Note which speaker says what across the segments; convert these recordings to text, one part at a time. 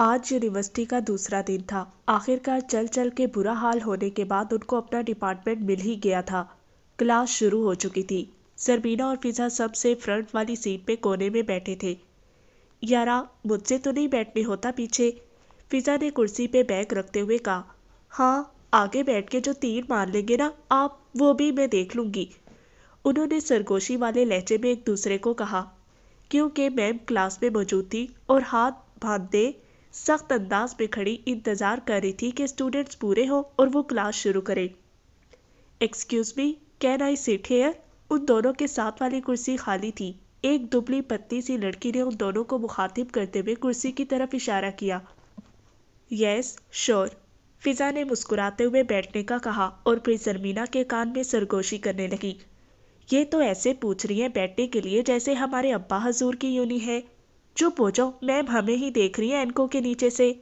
Speaker 1: آج یونیورسٹی کا دوسرا دن تھا۔ آخرکار چل چل کے برا حال ہونے کے بعد ان کو اپنا ڈپارٹمنٹ مل ہی گیا تھا۔ کلاس شروع ہو چکی تھی۔ زربینہ اور فضا سب سے فرنٹ والی سیٹ پہ کونے میں بیٹھے تھے۔ یارا مجھ سے تو نہیں بیٹھنے ہوتا پیچھے، فضا نے کرسی پہ بیگ رکھتے ہوئے کہا۔ ہاں آگے بیٹھ کے جو تیر مار لیں گے نا آپ، وہ بھی میں دیکھ لوں گی، انہوں نے سرگوشی والے لہجے میں ایک دوسرے کو کہا، کیونکہ میم کلاس میں موجود تھی اور ہاتھ باندھے سخت انداز میں کھڑی انتظار کر رہی تھی کہ اسٹوڈنٹس پورے ہوں اور وہ کلاس شروع کرے۔ ایکسکیوز می، کین آئی سٹ ہیئر؟ ان دونوں کے ساتھ والی کرسی خالی تھی۔ ایک دبلی پتلی سی لڑکی نے ان دونوں کو مخاطب کرتے ہوئے کرسی کی طرف اشارہ کیا۔ یس شور، فضا نے مسکراتے ہوئے بیٹھنے کا کہا اور پھر زربینہ کے کان میں سرگوشی کرنے لگی۔ یہ تو ایسے پوچھ رہی ہیں بیٹھنے کے لیے جیسے ہمارے ابا حضور کی یونی ہے۔ چپ ہو جاؤ، میم ہمیں ہی دیکھ رہی ہیں اینکوں کے نیچے سے۔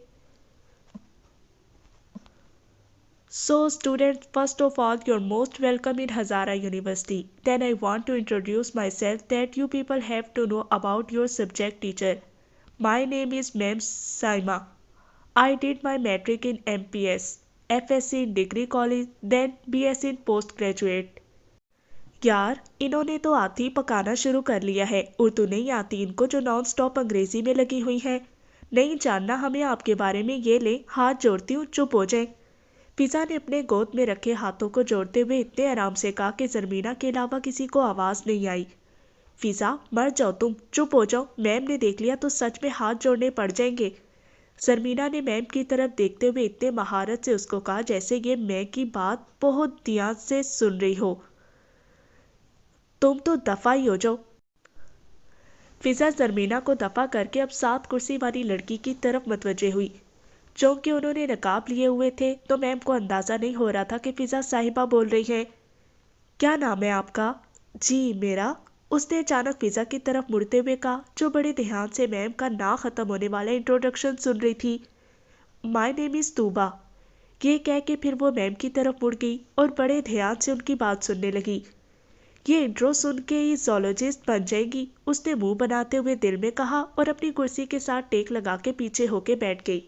Speaker 1: So students, first of all, you're most welcome in Hazara University. Then I want to introduce myself that you people have to know about your subject teacher. My name is Ma'am Saima. I did my matric in MPS, FSc in degree college, then BS in postgraduate. یار انہوں نے تو آتی پکانا شروع کر لیا ہے، اردو نہیں آتی ان کو جو نان سٹاپ انگریزی میں لگی ہوئی ہے۔ نہیں جاننا ہمیں آپ کے بارے میں، یہ لے ہاتھ جوڑتی ہوں، چپ ہو جائیں۔ فضا نے اپنے گود میں رکھے ہاتھوں کو جوڑتے ہوئے اتنے آرام سے کہا کہ زربینہ کے علاوہ کسی کو آواز نہیں آئی۔ فضا مر جاؤ تم، چپ ہو جاؤ، میم نے دیکھ لیا تو سچ میں ہاتھ جوڑنے پڑ جائیں گے۔ زربینہ نے میم کی طرف دیکھتے ہوئے اتنے مہارت سے اس کو کہا جیسے یہ میں کی بات بہت دھیان سے سن رہی ہو۔ تم تو دفع ہی ہو جاؤ۔ فضا زربینہ کو دفع کر کے اب ساتھ کرسی والی لڑکی کی طرف متوجہ ہوئی۔ چونکہ انہوں نے نقاب لیے ہوئے تھے تو میم کو اندازہ نہیں ہو رہا تھا کہ فضا صاحبہ بول رہی ہیں۔ کیا نام ہے آپ کا؟ جی میرا، اس نے اچانک فضا کی طرف مڑتے ہوئے کہا جو بڑے دھیان سے میم کا نہ ختم ہونے والا انٹروڈکشن سن رہی تھی۔ مائی نیم از توبہ، یہ کہہ کے پھر وہ میم کی طرف مڑ گئی اور بڑے دھیان سے ان کی بات سننے لگی۔ یہ انٹرو سن کے ہی زولوجسٹ بن جائے گی، اس نے منہ بناتے ہوئے دل میں کہا اور اپنی کرسی کے ساتھ ٹیک لگا کے پیچھے ہو کے بیٹھ گئی۔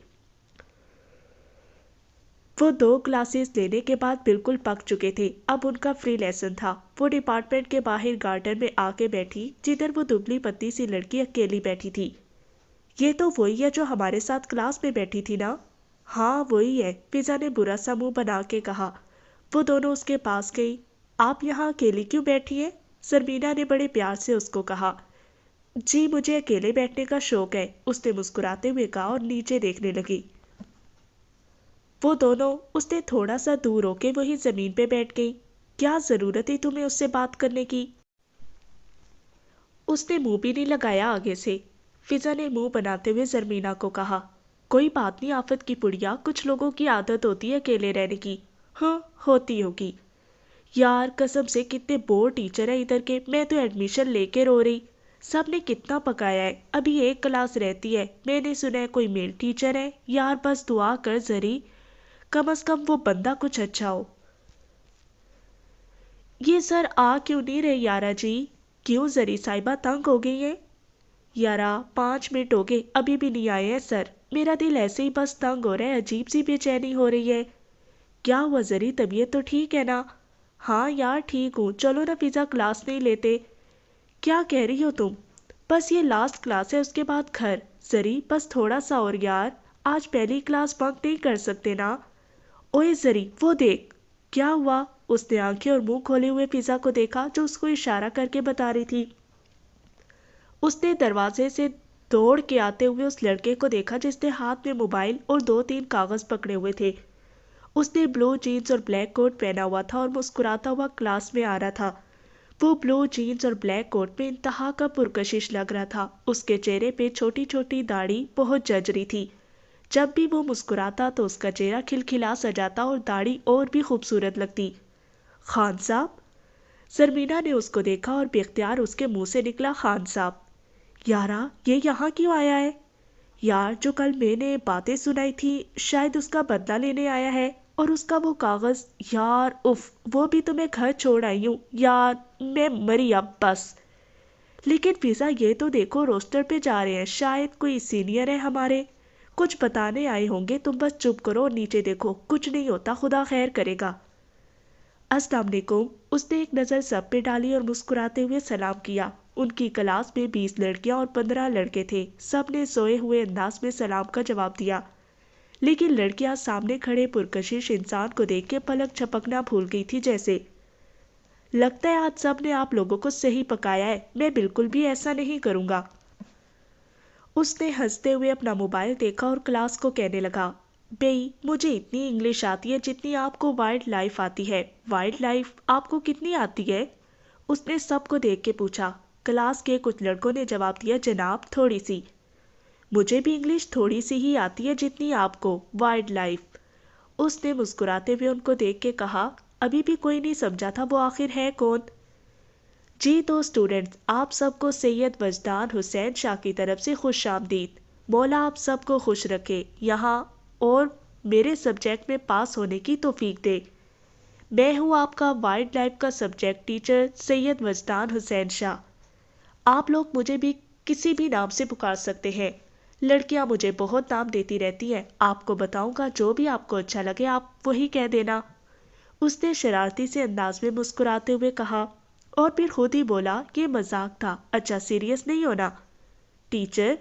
Speaker 1: وہ 2 کلاسز لینے کے بعد بالکل پک چکے تھے، اب ان کا فری لیسن تھا۔ وہ ڈپارٹمنٹ کے باہر گارڈن میں آ کے بیٹھی جدھر وہ دبلی پتلی سی لڑکی اکیلی بیٹھی تھی۔ یہ تو وہی ہے جو ہمارے ساتھ کلاس میں بیٹھی تھی نا؟ ہاں وہی ہے، فضا نے برا سا منہ بنا کے کہا۔ وہ دونوں اس کے پاس گئی۔ آپ یہاں اکیلی کیوں بیٹھی ہیں؟ زربینہ نے بڑے پیار سے اس کو کہا۔ جی مجھے اکیلے بیٹھنے کا شوق ہے، اس نے مسکراتے ہوئے کہا اور نیچے دیکھنے لگی۔ وہ دونوں اس نے تھوڑا سا دور ہو کے وہی زمین پہ بیٹھ گئی۔ کیا ضرورت تھی تمہیں اس سے بات کرنے کی؟ اس نے منہ بھی نہیں لگایا آگے سے۔ فضا نے منہ بناتے ہوئے زربینہ کو کہا، کوئی بات نہیں آفت کی پڑیا، کچھ لوگوں کی عادت ہوتی ہے اکیلے رہنے کی۔ ہاں ہوتی ہوگی۔ یار قسم سے کتنے بور ٹیچر ہیں ادھر کے، میں تو ایڈمیشن لے کے رو رہی، سب نے کتنا پکایا ہے، ابھی ایک کلاس رہتی ہے، میں نے سنا ہے کوئی میل ٹیچر ہے۔ یار بس دعا کر زری، کم از کم وہ بندہ کچھ اچھا ہو۔ یہ سر آ کیوں نہیں رہے یارا جی؟ کیوں زری صاحبہ تنگ ہو گئی ہیں؟ یارا 5 منٹ ہو گئے ابھی بھی نہیں آئے ہیں سر، میرا دل ایسے ہی بس تنگ ہو رہا ہے، عجیب سی بے چینی ہو رہی ہے۔ کیا ہوا زری، طبیعت تو ٹھیک ہے نا؟ ہاں یار ٹھیک ہوں، چلو نا فضا کلاس نہیں لیتے۔ کیا کہہ رہی ہو تم؟ بس یہ لاسٹ کلاس ہے، اس کے بعد گھر۔ زری بس تھوڑا سا اور یار، آج پہلی کلاس بنک نہیں کر سکتے نا؟ اوئے زری وہ دیکھ۔ کیا ہوا؟ اس نے آنکھیں اور منہ کھولے ہوئے فضا کو دیکھا جو اس کو اشارہ کر کے بتا رہی تھی۔ اس نے دروازے سے دوڑ کے آتے ہوئے اس لڑکے کو دیکھا جس نے ہاتھ میں موبائل اور 2-3 کاغذ پکڑے ہوئے تھے۔ اس نے بلو جینز اور بلیک کوٹ پہنا ہوا تھا اور مسکراتا ہوا کلاس میں آ رہا تھا۔ وہ بلو جینز اور بلیک کوٹ میں انتہا کا پرکشش لگ رہا تھا، اس کے چہرے پہ چھوٹی چھوٹی داڑھی بہت جج رہی تھی۔ جب بھی وہ مسکراتا تو اس کا چہرہ کھلکھلا سا جاتا اور داڑھی اور بھی خوبصورت لگتی۔ خان صاحب؟ زربینہ نے اس کو دیکھا اور بے اختیار اس کے منہ سے نکلا خان صاحب۔ یارا یہ یہاں کیوں آیا ہے؟ یار جو کل میں نے باتیں سنائی تھی شاید اس کا بدلہ لینے آیا ہے، اور اس کا وہ کاغذ، یار اف، وہ بھی تو میں گھر چھوڑ آئی ہوں، یار میں مری اب بس۔ لیکن فضا یہ تو دیکھو روسٹر پہ جا رہے ہیں، شاید کوئی سینئر ہے ہمارے، کچھ بتانے آئے ہوں گے، تم بس چپ کرو اور نیچے دیکھو، کچھ نہیں ہوتا، خدا خیر کرے گا۔ السلام علیکم۔ اس نے ایک نظر سب پہ ڈالی اور مسکراتے ہوئے سلام کیا۔ ان کی کلاس میں 20 لڑکیاں اور 15 لڑکے تھے۔ سب نے سوئے ہوئے انداز میں سلام کا جواب دیا، لیکن لڑکیاں سامنے کھڑے پرکشش انسان کو دیکھ کے پلک جھپکنا بھول گئی تھی جیسے۔ لگتا ہے آج سب نے آپ لوگوں کو صحیح پکایا ہے، میں بالکل بھی ایسا نہیں کروں گا۔ اس نے ہنستے ہوئے اپنا موبائل دیکھا اور کلاس کو کہنے لگا، بھئی مجھے اتنی انگلش آتی ہے جتنی آپ کو وائلڈ لائف آتی ہے۔ وائلڈ لائف آپ کو کتنی آتی ہے؟ اس نے سب کو دیکھ کے پوچھا۔ کلاس کے کچھ لڑکوں نے جواب دیا، جناب تھوڑی سی۔ مجھے بھی انگلش تھوڑی سی ہی آتی ہے جتنی آپ کو وائلڈ لائف۔ اس نے مسکراتے ہوئے ان کو دیکھ کے کہا، ابھی بھی کوئی نہیں سمجھا تھا وہ آخر ہے کون؟ جی تو اسٹوڈنٹس، آپ سب کو سید وجدان حسین شاہ کی طرف سے خوش آمدید۔ مولا آپ سب کو خوش رکھے یہاں اور میرے سبجیکٹ میں پاس ہونے کی توفیق دے۔ میں ہوں آپ کا وائلڈ لائف کا سبجیکٹ ٹیچر سید وجدان حسین شاہ۔ آپ لوگ مجھے بھی کسی بھی نام سے پکار سکتے ہیں۔ لڑکیاں مجھے بہت نام دیتی رہتی ہیں، آپ کو بتاؤں گا، جو بھی آپ کو اچھا لگے آپ وہی کہہ دینا۔ اس نے شرارتی سے انداز میں مسکراتے ہوئے کہا، اور پھر خود ہی بولا، یہ مذاق تھا، اچھا سیریس نہیں ہونا۔ ٹیچر،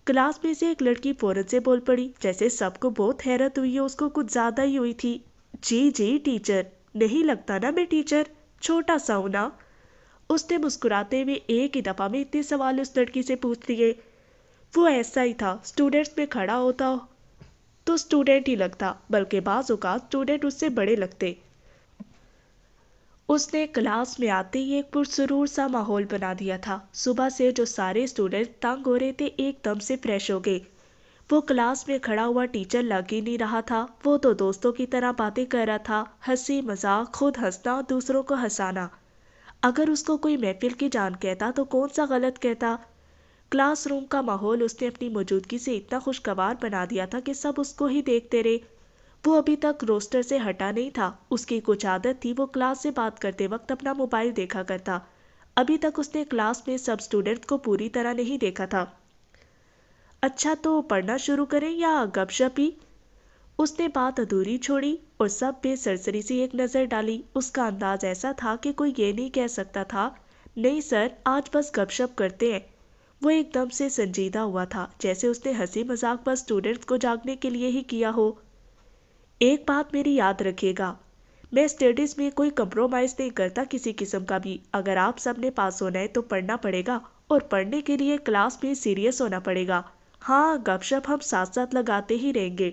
Speaker 1: کلاس میں سے ایک لڑکی فوراً سے بول پڑی، جیسے سب کو بہت حیرت ہوئی ہے، اس کو کچھ زیادہ ہی ہوئی تھی۔ جی جی ٹیچر، نہیں لگتا نا میں ٹیچر چھوٹا سا ہوں نا؟ اس نے مسکراتے ہوئے ایک ہی دفعہ میں اتنے سوال اس لڑکی سے پوچھ لیے۔ وہ ایسا ہی تھا، اسٹوڈنٹس میں کھڑا ہوتا تو اسٹوڈنٹ ہی لگتا، بلکہ بعض اوقات اسٹوڈنٹ اس سے بڑے لگتے۔ اس نے کلاس میں آتے ہی ایک پرسرور سا ماحول بنا دیا تھا۔ صبح سے جو سارے اسٹوڈنٹ تنگ ہو رہے تھے ایک دم سے فریش ہو گئے۔ وہ کلاس میں کھڑا ہوا ٹیچر لگ ہی نہیں رہا تھا، وہ تو دوستوں کی طرح باتیں کر رہا تھا، ہنسی مذاق، خود ہنسنا اور دوسروں کو ہنسانا۔ اگر اس کو کوئی محفل کی جان کہتا تو کون سا غلط کہتا۔ کلاس روم کا ماحول اس نے اپنی موجودگی سے اتنا خوشگوار بنا دیا تھا کہ سب اس کو ہی دیکھتے رہے۔ وہ ابھی تک روسٹر سے ہٹا نہیں تھا، اس کی کچھ عادت تھی، وہ کلاس سے بات کرتے وقت اپنا موبائل دیکھا کرتا۔ ابھی تک اس نے کلاس میں سب اسٹوڈنٹ کو پوری طرح نہیں دیکھا تھا۔ اچھا تو پڑھنا شروع کریں یا گپ شپ ہی؟ اس نے بات ادھوری چھوڑی اور سب پہ سرسری سی ایک نظر ڈالی۔ اس کا انداز ایسا تھا کہ کوئی یہ نہیں کہہ سکتا تھا، نہیں سر آج بس گپ شپ کرتے ہیں۔ وہ ایک دم سے سنجیدہ ہوا تھا، جیسے اس نے ہنسی مذاق بس اسٹوڈنٹس کو جاگنے کے لیے ہی کیا ہو۔ ایک بات میری یاد رکھیے گا، میں اسٹڈیز میں کوئی کمپرومائز نہیں کرتا کسی قسم کا بھی۔ اگر آپ سب نے پاس ہونا ہے تو پڑھنا پڑے گا، اور پڑھنے کے لیے کلاس میں سیریس ہونا پڑے گا۔ ہاں گپ شپ ہم ساتھ ساتھ لگاتے ہی رہیں گے۔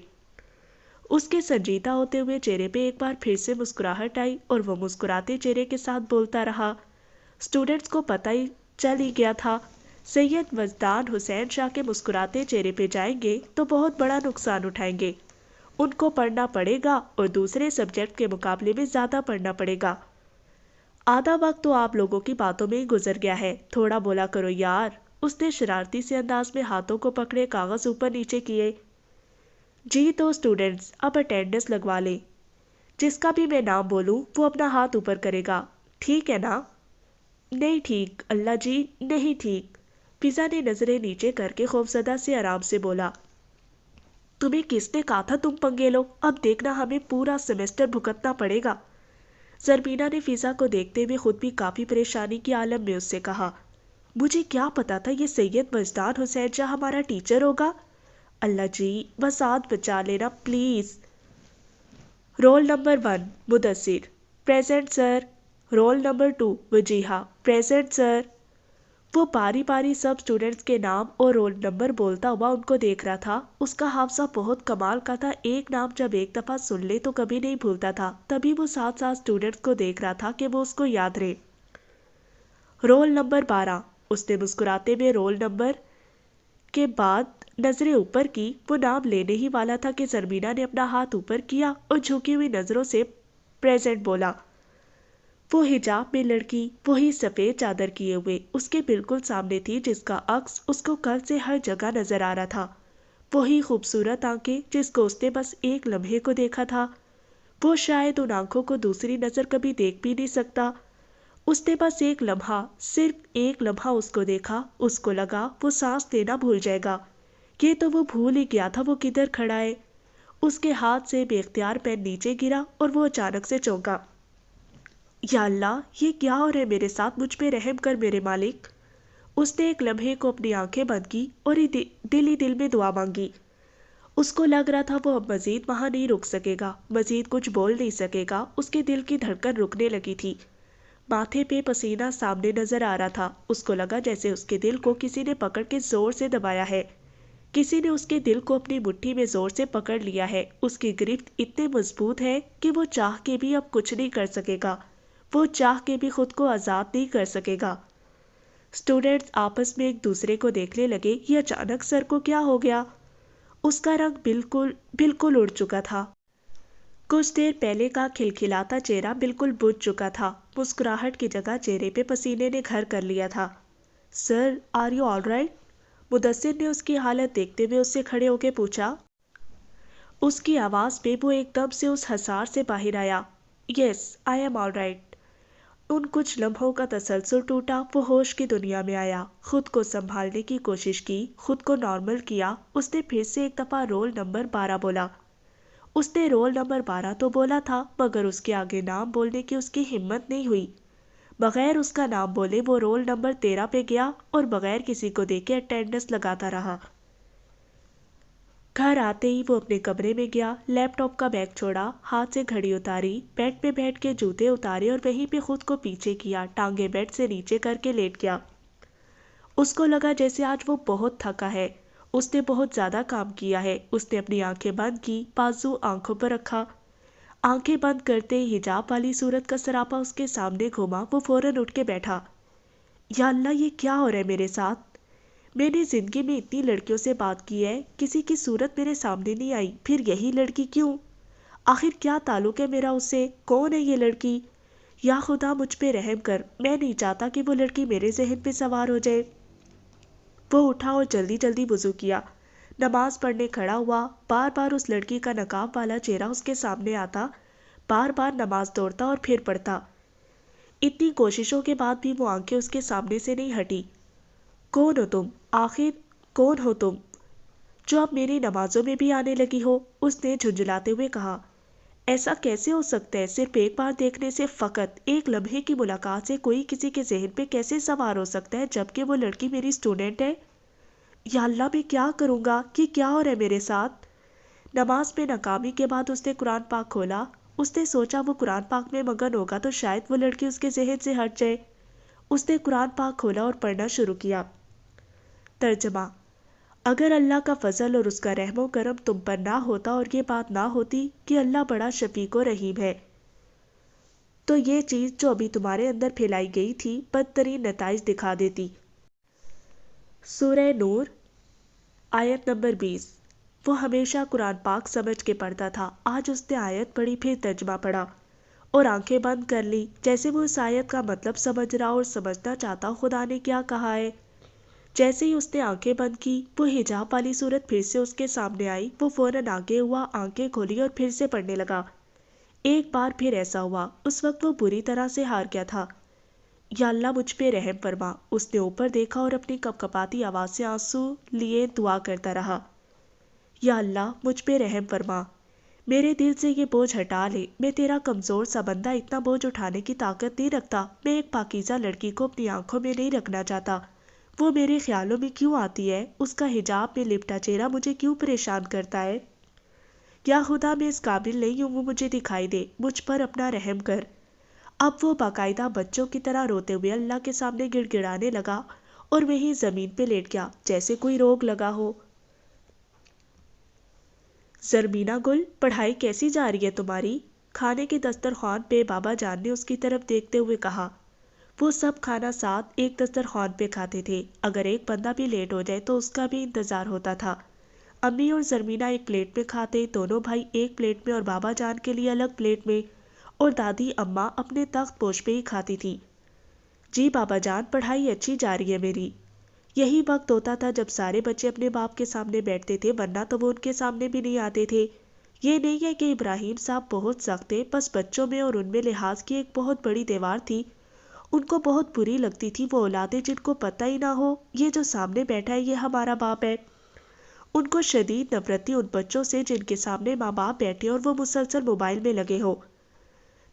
Speaker 1: اس کے سنجیدہ ہوتے ہوئے چہرے پہ ایک بار پھر سے مسکراہٹ آئی اور وہ مسکراتے چہرے کے ساتھ بولتا رہا۔ اسٹوڈنٹس کو پتہ ہی چل ہی گیا تھا، سید وجدان حسین شاہ کے مسکراتے چہرے پہ جائیں گے تو بہت بڑا نقصان اٹھائیں گے۔ ان کو پڑھنا پڑے گا اور دوسرے سبجیکٹ کے مقابلے میں زیادہ پڑھنا پڑے گا۔ آدھا وقت تو آپ لوگوں کی باتوں میں ہی گزر گیا ہے، تھوڑا بولا کرو یار۔ اس نے شرارتی سے انداز میں ہاتھوں کو پکڑے کاغذ اوپر نیچے کیے۔ جی تو اسٹوڈنٹس اب اٹینڈنس لگوا لیں، جس کا بھی میں نام بولوں وہ اپنا ہاتھ اوپر کرے گا، ٹھیک ہے نا؟ نہیں ٹھیک اللہ جی، نہیں ٹھیک۔ فضا نے نظریں نیچے کر کے خوفزدہ سے آرام سے بولا، تمہیں کس نے کہا تھا تم پنگے لو؟ اب دیکھنا ہمیں پورا سیمسٹر بھگتنا پڑے گا۔ زربینہ نے فضا کو دیکھتے ہوئے خود بھی کافی پریشانی کی عالم میں اس سے کہا، مجھے کیا پتا تھا یہ سید وجدان حسین شاہ ہمارا ٹیچر ہوگا۔ اللہ جی بس آج بچا لینا please. Roll number 1 Mudassir, present sir. Roll number 2 Wajiha, present sir. وہ باری باری سب اسٹوڈنٹس کے نام اور رول نمبر بولتا ہوا ان کو دیکھ رہا تھا۔ اس کا حافظہ بہت کمال کا تھا، ایک نام جب ایک دفعہ سن لے تو کبھی نہیں بھولتا تھا۔ تبھی وہ ساتھ ساتھ اسٹوڈنٹس کو دیکھ رہا تھا کہ وہ اس کو یاد رہے۔ Roll number 12۔ اس نے مسکراتے ہوئے رول نمبر کے بعد نظریں اوپر کی، وہ نام لینے ہی والا تھا کہ زربینہ نے اپنا ہاتھ اوپر کیا اور جھکی ہوئی نظروں سے پریزنٹ بولا۔ وہ حجاب میں لڑکی، وہی سفید چادر کیے ہوئے، اس کے بالکل سامنے تھی، جس کا عکس اس کو کل سے ہر جگہ نظر آ رہا تھا۔ وہی خوبصورت آنکھیں جس کو اس نے بس ایک لمحے کو دیکھا تھا۔ وہ شاید ان آنکھوں کو دوسری نظر کبھی دیکھ بھی نہیں سکتا۔ اس نے بس ایک لمحہ، صرف ایک لمحہ اس کو دیکھا، اس کو لگا وہ سانس لینا بھول جائے گا، یہ تو وہ بھول ہی گیا تھا وہ کدھر کھڑا ہے۔ اس کے ہاتھ سے بے اختیار پین نیچے گرا اور وہ اچانک سے چونکا۔ یا اللہ، یہ کیا ہو رہا ہے میرے ساتھ؟ مجھ پہ رحم کر میرے مالک۔ اس نے ایک لمحے کو اپنی آنکھیں بند کی اور دل ہی دل میں دعا مانگی۔ اس کو لگ رہا تھا وہ اب مزید وہاں نہیں رک سکے گا، مزید کچھ بول نہیں سکے گا۔ اس کے دل کی دھڑکن رکنے لگی تھی، ماتھے پہ پسینہ سامنے نظر آ رہا تھا۔ اس کو لگا جیسے اس کے دل کو کسی نے پکڑ کے زور سے دبایا ہے، کسی نے اس کے دل کو اپنی مٹھی میں زور سے پکڑ لیا ہے۔ اس کی گرفت اتنے مضبوط ہے کہ وہ چاہ کے بھی اب کچھ نہیں کر سکے گا، وہ چاہ کے بھی خود کو آزاد نہیں کر سکے گا۔ اسٹوڈنٹس آپس میں ایک دوسرے کو دیکھنے لگے، یہ اچانک سر کو کیا ہو گیا؟ اس کا رنگ بالکل اڑ چکا تھا۔ کچھ دیر پہلے کا کھلکھلاتا چہرہ بالکل بجھ چکا تھا، مسکراہٹ کی جگہ چہرے پہ پسینے نے گھر کر لیا تھا۔ Sir, are you all right? Mudassir نے اس کی حالت دیکھتے ہوئے اس سے کھڑے ہو کے پوچھا۔ اس کی آواز پہ وہ ایک دم سے اس حصار سے باہر آیا۔ یس، آئی ایم آل رائٹ۔ ان کچھ لمحوں کا تسلسل ٹوٹا، وہ ہوش کی دنیا میں آیا، خود کو سنبھالنے کی کوشش کی، خود کو نارمل کیا۔ اس نے پھر سے ایک دفعہ رول نمبر 12 بولا۔ اس نے رول نمبر 12 تو بولا تھا، مگر اس کے آگے نام بولنے کی اس کی ہمت نہیں ہوئی۔ بغیر اس کا نام بولے وہ رول نمبر 13 پہ گیا اور بغیر کسی کو دیکھے اٹینڈنس لگاتا رہا۔ گھر آتے ہی وہ اپنے کمرے میں گیا، لیپ ٹاپ کا بیگ چھوڑا، ہاتھ سے گھڑی اتاری، بیڈ پہ بیٹھ کے جوتے اتارے اور وہیں پہ خود کو پیچھے کیا، ٹانگیں بیڈ سے نیچے کر کے لیٹ گیا۔ اس کو لگا جیسے آج وہ بہت تھکا ہے، اس نے بہت زیادہ کام کیا ہے۔ اس نے اپنی آنکھیں بند کی، بازو آنکھوں پر رکھا۔ آنکھیں بند کرتے ہی حجاب والی صورت کا سراپا اس کے سامنے گھوما، وہ فوراً اٹھ کے بیٹھا۔ یا اللہ، یہ کیا ہو رہا ہے میرے ساتھ؟ میں نے زندگی میں اتنی لڑکیوں سے بات کی ہے، کسی کی صورت میرے سامنے نہیں آئی، پھر یہی لڑکی کیوں؟ آخر کیا تعلق ہے میرا اس سے؟ کون ہے یہ لڑکی؟ یا خدا مجھ پہ رحم کر، میں نہیں چاہتا کہ وہ لڑکی میرے ذہن پہ سوار ہو جائے۔ وہ اٹھا اور جلدی جلدی وضو کیا، نماز پڑھنے کھڑا ہوا۔ بار بار اس لڑکی کا نقاب والا چہرہ اس کے سامنے آتا، بار بار نماز توڑتا اور پھر پڑھتا۔ اتنی کوششوں کے بعد بھی وہ آنکھیں اس کے سامنے سے نہیں ہٹی۔ کون ہو تم؟ آخر کون ہو تم جو اب میری نمازوں میں بھی آنے لگی ہو؟ اس نے جھنجھلاتے ہوئے کہا۔ ایسا کیسے ہو سکتا ہے؟ صرف ایک بار دیکھنے سے، فقط ایک لمحے کی ملاقات سے کوئی کسی کے ذہن پہ کیسے سوار ہو سکتا ہے، جبکہ وہ لڑکی میری اسٹوڈنٹ ہے؟ یا اللہ، میں کیا کروں گا؟ یہ کیا ہو رہا ہے میرے ساتھ؟ نماز میں ناکامی کے بعد اس نے قرآن پاک کھولا۔ اس نے سوچا وہ قرآن پاک میں مگن ہوگا تو شاید وہ لڑکی اس کے ذہن سے ہٹ جائے۔ اس نے قرآن پاک کھولا اور پڑھنا شروع کیا۔ ترجمہ: اگر اللہ کا فضل اور اس کا رحم و کرم تم پر نہ ہوتا اور یہ بات نہ ہوتی کہ اللہ بڑا شفیق و رحیم ہے، تو یہ چیز جو ابھی تمہارے اندر پھیلائی گئی تھی بدترین نتائج دکھا دیتی۔ سورہ نور، آیت نمبر 20۔ وہ ہمیشہ قرآن پاک سمجھ کے پڑھتا تھا، آج اس نے آیت پڑھی، پھر ترجمہ پڑھا اور آنکھیں بند کر لی، جیسے وہ اس آیت کا مطلب سمجھ رہا اور سمجھنا چاہتا خدا نے کیا کہا ہے۔ جیسے ہی اس نے آنکھیں بند کی، وہ حجاب والی صورت پھر سے اس کے سامنے آئی۔ وہ فوراً آگے ہوا، آنکھیں کھولی اور پھر سے پڑھنے لگا۔ ایک بار پھر ایسا ہوا، اس وقت وہ بری طرح سے ہار گیا تھا۔ یا اللہ، مجھ پہ رحم فرما۔ اس نے اوپر دیکھا اور اپنی کپکپاتی آواز سے آنسو لیے دعا کرتا رہا۔ یا اللہ، مجھ پہ رحم فرما، میرے دل سے یہ بوجھ ہٹا لے۔ میں تیرا کمزور سا بندہ اتنا بوجھ اٹھانے کی طاقت نہیں رکھتا۔ میں ایک پاکیزہ لڑکی کو اپنی آنکھوں میں نہیں رکھنا چاہتا۔ وہ میرے خیالوں میں کیوں آتی ہے؟ اس کا حجاب میں لپٹا چہرہ مجھے کیوں پریشان کرتا ہے؟ یا خدا، میں اس قابل نہیں ہوں وہ مجھے دکھائی دے، مجھ پر اپنا رحم کر۔ اب وہ باقاعدہ بچوں کی طرح روتے ہوئے اللہ کے سامنے گڑ گڑانے لگا اور وہیں زمین پہ لیٹ گیا جیسے کوئی روگ لگا ہو۔ زرمینا گل، پڑھائی کیسی جا رہی ہے تمہاری؟ کھانے کے دسترخوان پہ بابا جان نے اس کی طرف دیکھتے ہوئے کہا۔ وہ سب کھانا ساتھ ایک دسترخوان پہ کھاتے تھے، اگر ایک بندہ بھی لیٹ ہو جائے تو اس کا بھی انتظار ہوتا تھا۔ امی اور زرمینا ایک پلیٹ میں کھاتے، دونوں بھائی ایک پلیٹ میں اور بابا جان کے لیے الگ پلیٹ میں، اور دادی اماں اپنے تخت پوش پہ ہی کھاتی تھی۔ جی بابا جان، پڑھائی اچھی جا رہی ہے میری۔ یہی وقت ہوتا تھا جب سارے بچے اپنے باپ کے سامنے بیٹھتے تھے، ورنہ تو وہ ان کے سامنے بھی نہیں آتے تھے۔ یہ نہیں ہے کہ ابراہیم صاحب بہت سخت تھے، بس بچوں میں اور ان میں لحاظ کی ایک بہت بڑی دیوار تھی۔ ان کو بہت بری لگتی تھی وہ اولادیں جن کو پتہ ہی نہ ہو یہ جو سامنے بیٹھا ہے یہ ہمارا باپ ہے۔ ان کو شدید نفرت تھی ان بچوں سے جن کے سامنے ماں باپ بیٹھے اور وہ مسلسل موبائل میں لگے ہو۔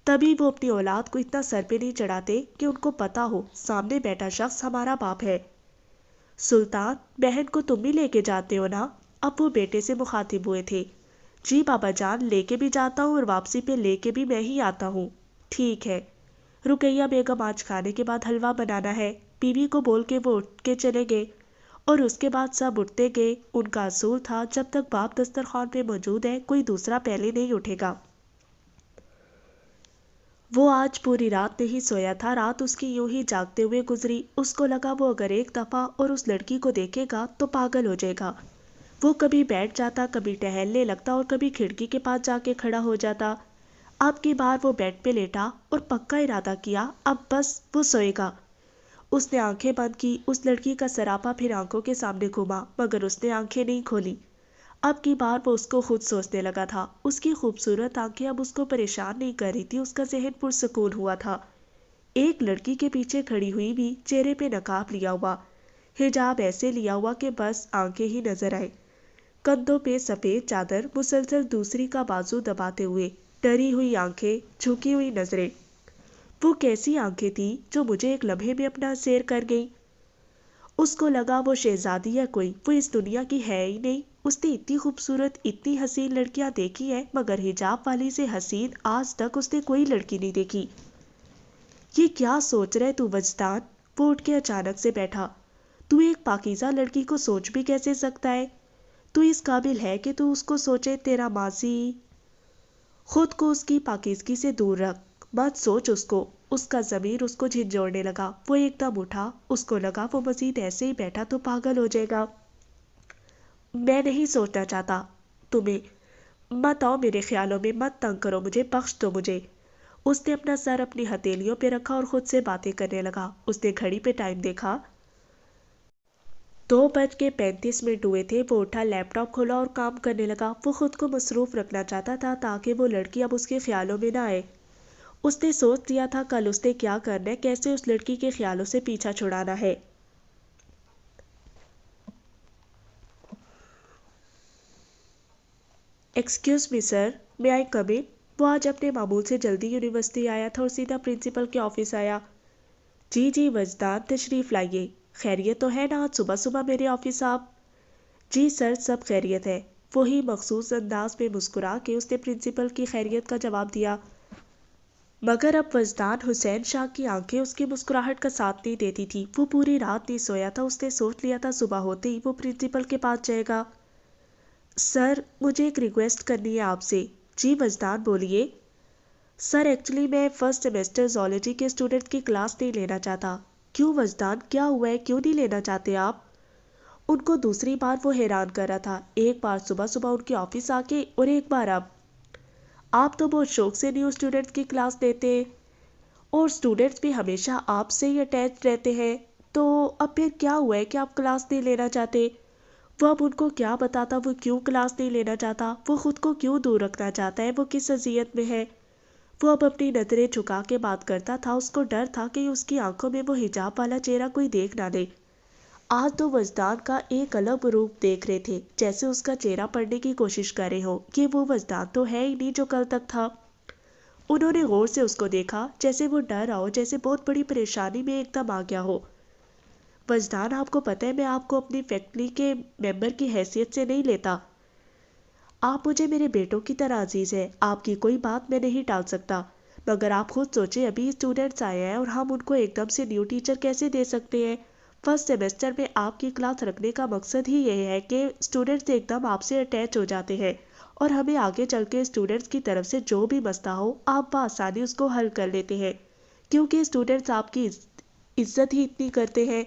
Speaker 1: تبھی وہ اپنی اولاد کو اتنا سر پہ نہیں چڑھاتے کہ ان کو پتا ہو سامنے بیٹھا شخص ہمارا باپ ہے۔ سلطان، بہن کو تم بھی لے کے جاتے ہو نا؟ اب وہ بیٹے سے مخاطب ہوئے تھے۔ جی بابا جان، لے کے بھی جاتا ہوں اور واپسی پہ لے کے بھی میں ہی آتا ہوں۔ ٹھیک ہے۔ رقیہ بیگم آج کھانے کے بعد حلوہ بنانا ہے، بیوی کو بول کے وہ اٹھ کے چلے گئے اور اس کے بعد سب اٹھتے گئے۔ ان کا اصول تھا جب تک باپ دسترخوان پہ موجود ہے کوئی دوسرا پہلے نہیں اٹھے گا۔ وہ آج پوری رات نہیں سویا تھا، رات اس کی یوں ہی جاگتے ہوئے گزری۔ اس کو لگا وہ اگر ایک دفعہ اور اس لڑکی کو دیکھے گا تو پاگل ہو جائے گا۔ وہ کبھی بیٹھ جاتا، کبھی ٹہلنے لگتا اور کبھی کھڑکی کے پاس جا کے کھڑا ہو جاتا۔ اب کی بار وہ بیڈ پہ لیٹا اور پکا ارادہ کیا اب بس وہ سوئے گا۔ اس نے آنکھیں بند کی، اس لڑکی کا سراپا پھر آنکھوں کے سامنے گھوما مگر اس نے آنکھیں نہیں کھولی۔ اب کی بار وہ اس کو خود سوچنے لگا تھا۔ اس کی خوبصورت آنکھیں اب اس کو پریشان نہیں کر رہی تھی، اس کا ذہن پرسکون ہوا تھا۔ ایک لڑکی کے پیچھے کھڑی ہوئی بھی، چہرے پہ نقاب لیا ہوا، حجاب ایسے لیا ہوا کہ بس آنکھیں ہی نظر آئے، کندھوں پہ سفید چادر، مسلسل دوسری کا بازو دباتے ہوئے، ڈری ہوئی آنکھیں، جھکی ہوئی نظریں۔ وہ کیسی آنکھیں تھی جو مجھے ایک لمحے میں اپنا سیر کر گئی۔ اس کو لگا وہ شہزادی ہے کوئی، وہ اس دنیا کی ہے ہی نہیں۔ اس نے اتنی خوبصورت اتنی حسین لڑکیاں دیکھی ہیں مگر حجاب والی سے حسین آج تک اس نے کوئی لڑکی نہیں دیکھی۔ یہ کیا سوچ رہے تو وجدان؟ وہ اٹھ کے اچانک سے بیٹھا۔ تو ایک پاکیزہ لڑکی کو سوچ بھی کیسے سکتا ہے؟ تو اس قابل ہے کہ تو اس کو سوچے؟ تیرا ماضی، خود کو اس کی پاکیزگی سے دور رکھ، مت سوچ اس کو۔ اس کا ضمیر اس کو جھنجھوڑنے لگا۔ وہ ایک دم اٹھا، اس کو لگا وہ مزید ایسے ہی بیٹھا تو پاگل ہو جائے گا۔ میں نہیں سوچنا چاہتا تمہیں، مت آؤ میرے خیالوں میں، مت تنگ کرو مجھے، بخش دو مجھے۔ اس نے اپنا سر اپنی ہتھیلیوں پہ رکھا اور خود سے باتیں کرنے لگا۔ اس نے گھڑی پہ ٹائم دیکھا، 2:35 ہوئے تھے۔ وہ اٹھا، لیپ ٹاپ کھولا اور کام کرنے لگا۔ وہ خود کو مصروف رکھنا چاہتا تھا تاکہ وہ لڑکی اب اس کے خیالوں میں نہ آئے۔ اس نے سوچ لیا تھا کل اس نے کیا کرنا ہے، کیسے اس لڑکی کے خیالوں سے پیچھا چھڑانا ہے۔ ایکسکیوز می سر، میں آئی کم ان؟ وہ آج اپنے معمول سے جلدی یونیورسٹی آیا تھا اور سیدھا پرنسپل کے آفس آیا۔ جی جی وجدان، تشریف لائیے۔ خیریت تو ہے نا آج صبح صبح میرے آفس آپ؟ جی سر، سب خیریت ہے۔ وہی مخصوص انداز میں مسکرا کے اس نے پرنسپل کی خیریت کا جواب دیا۔ مگر اب وجدان حسین شاہ کی آنکھیں اس کی مسکراہٹ کا ساتھ نہیں دیتی تھی۔ وہ پوری رات نہیں سویا تھا، اس نے سوچ لیا تھا صبح ہوتے ہی وہ پرنسپل کے پاس جائے گا۔ سر، مجھے ایک ریکویسٹ کرنی ہے آپ سے۔ جی وجدان بولیے۔ سر ایکچولی میں فرسٹ سیمسٹر زولوجی کے اسٹوڈنٹ کی کلاس نہیں لینا چاہتا۔ کیوں وجدان، کیا ہوا ہے، کیوں نہیں لینا چاہتے آپ؟ ان کو دوسری بار وہ حیران کر رہا تھا، ایک بار صبح صبح ان کے آفس آ کے اور ایک بار اب۔ آپ تو بہت شوق سے نیو اسٹوڈنٹ کی کلاس لیتے اور اسٹوڈنٹس بھی ہمیشہ آپ سے ہی اٹیچ رہتے ہیں، تو اب پھر کیا ہوا ہے کہ آپ کلاس نہیں لینا چاہتے؟ وہ اب ان کو کیا بتاتا وہ کیوں کلاس نہیں لینا چاہتا، وہ خود کو کیوں دور رکھنا چاہتا ہے، وہ کس اذیت میں ہے۔ وہ اب اپنی نظریں جھکا کے بات کرتا تھا، اس کو ڈر تھا کہ اس کی آنکھوں میں وہ حجاب والا چہرہ کوئی دیکھ نہ دے۔ آج تو وجدان کا ایک الگ روپ دیکھ رہے تھے، جیسے اس کا چہرہ پڑھنے کی کوشش کر رہے ہو کہ وہ وجدان تو ہے ہی نہیں جو کل تک تھا۔ انہوں نے غور سے اس کو دیکھا، جیسے وہ ڈر رہا ہو، جیسے بہت بڑی پریشانی میں ایک دم آ گیا ہو۔ وجدان، آپ کو پتہ ہے میں آپ کو اپنی فیکلٹی کے ممبر کی حیثیت سے نہیں لیتا۔ آپ مجھے میرے بیٹوں کی طرح عزیز ہے، آپ کی کوئی بات میں نہیں ٹال سکتا، مگر آپ خود سوچیں ابھی اسٹوڈنٹس آئے ہیں اور ہم ان کو ایک دم سے نیو ٹیچر کیسے دے سکتے ہیں؟ فرسٹ سیمسٹر میں آپ کی کلاس رکھنے کا مقصد ہی یہ ہے کہ اسٹوڈنٹس ایک دم آپ سے اٹیچ ہو جاتے ہیں اور ہمیں آگے چل کے اسٹوڈنٹس کی طرف سے جو بھی مسئلہ ہو آپ بآسانی اس کو حل کر لیتے ہیں، کیونکہ اسٹوڈنٹس آپ کی عزت ہی اتنی کرتے ہیں۔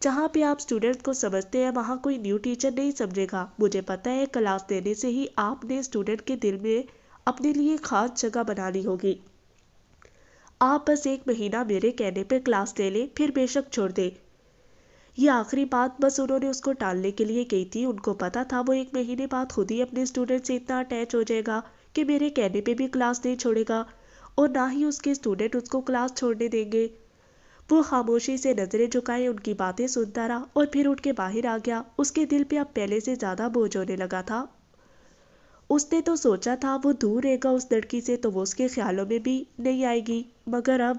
Speaker 1: جہاں پہ آپ اسٹوڈنٹ کو سمجھتے ہیں وہاں کوئی نیو ٹیچر نہیں سمجھے گا۔ مجھے پتہ ہے کلاس دینے سے ہی آپ نے اسٹوڈنٹ کے دل میں اپنے لیے خاص جگہ بنا لی ہوگی۔ آپ بس 1 مہینہ میرے کہنے پہ کلاس لے لیں، پھر بے شک چھوڑ دیں۔ یہ آخری بات بس انہوں نے اس کو ٹالنے کے لیے کہی تھی۔ ان کو پتا تھا وہ 1 مہینے بعد خود ہی اپنے اسٹوڈنٹ سے اتنا اٹیچ ہو جائے گا کہ میرے کہنے پہ بھی کلاس نہیں چھوڑے گا اور نہ ہی اس کے اسٹوڈنٹ اس کو کلاس چھوڑنے دیں گے۔ وہ خاموشی سے نظریں جھکائے ان کی باتیں سنتا رہا اور پھر اٹھ کے باہر آ گیا۔ اس کے دل پہ اب پہلے سے زیادہ بوجھ ہونے لگا تھا۔ اس نے تو سوچا تھا وہ دور رہے گا اس لڑکی سے تو وہ اس کے خیالوں میں بھی نہیں آئے گی، مگر اب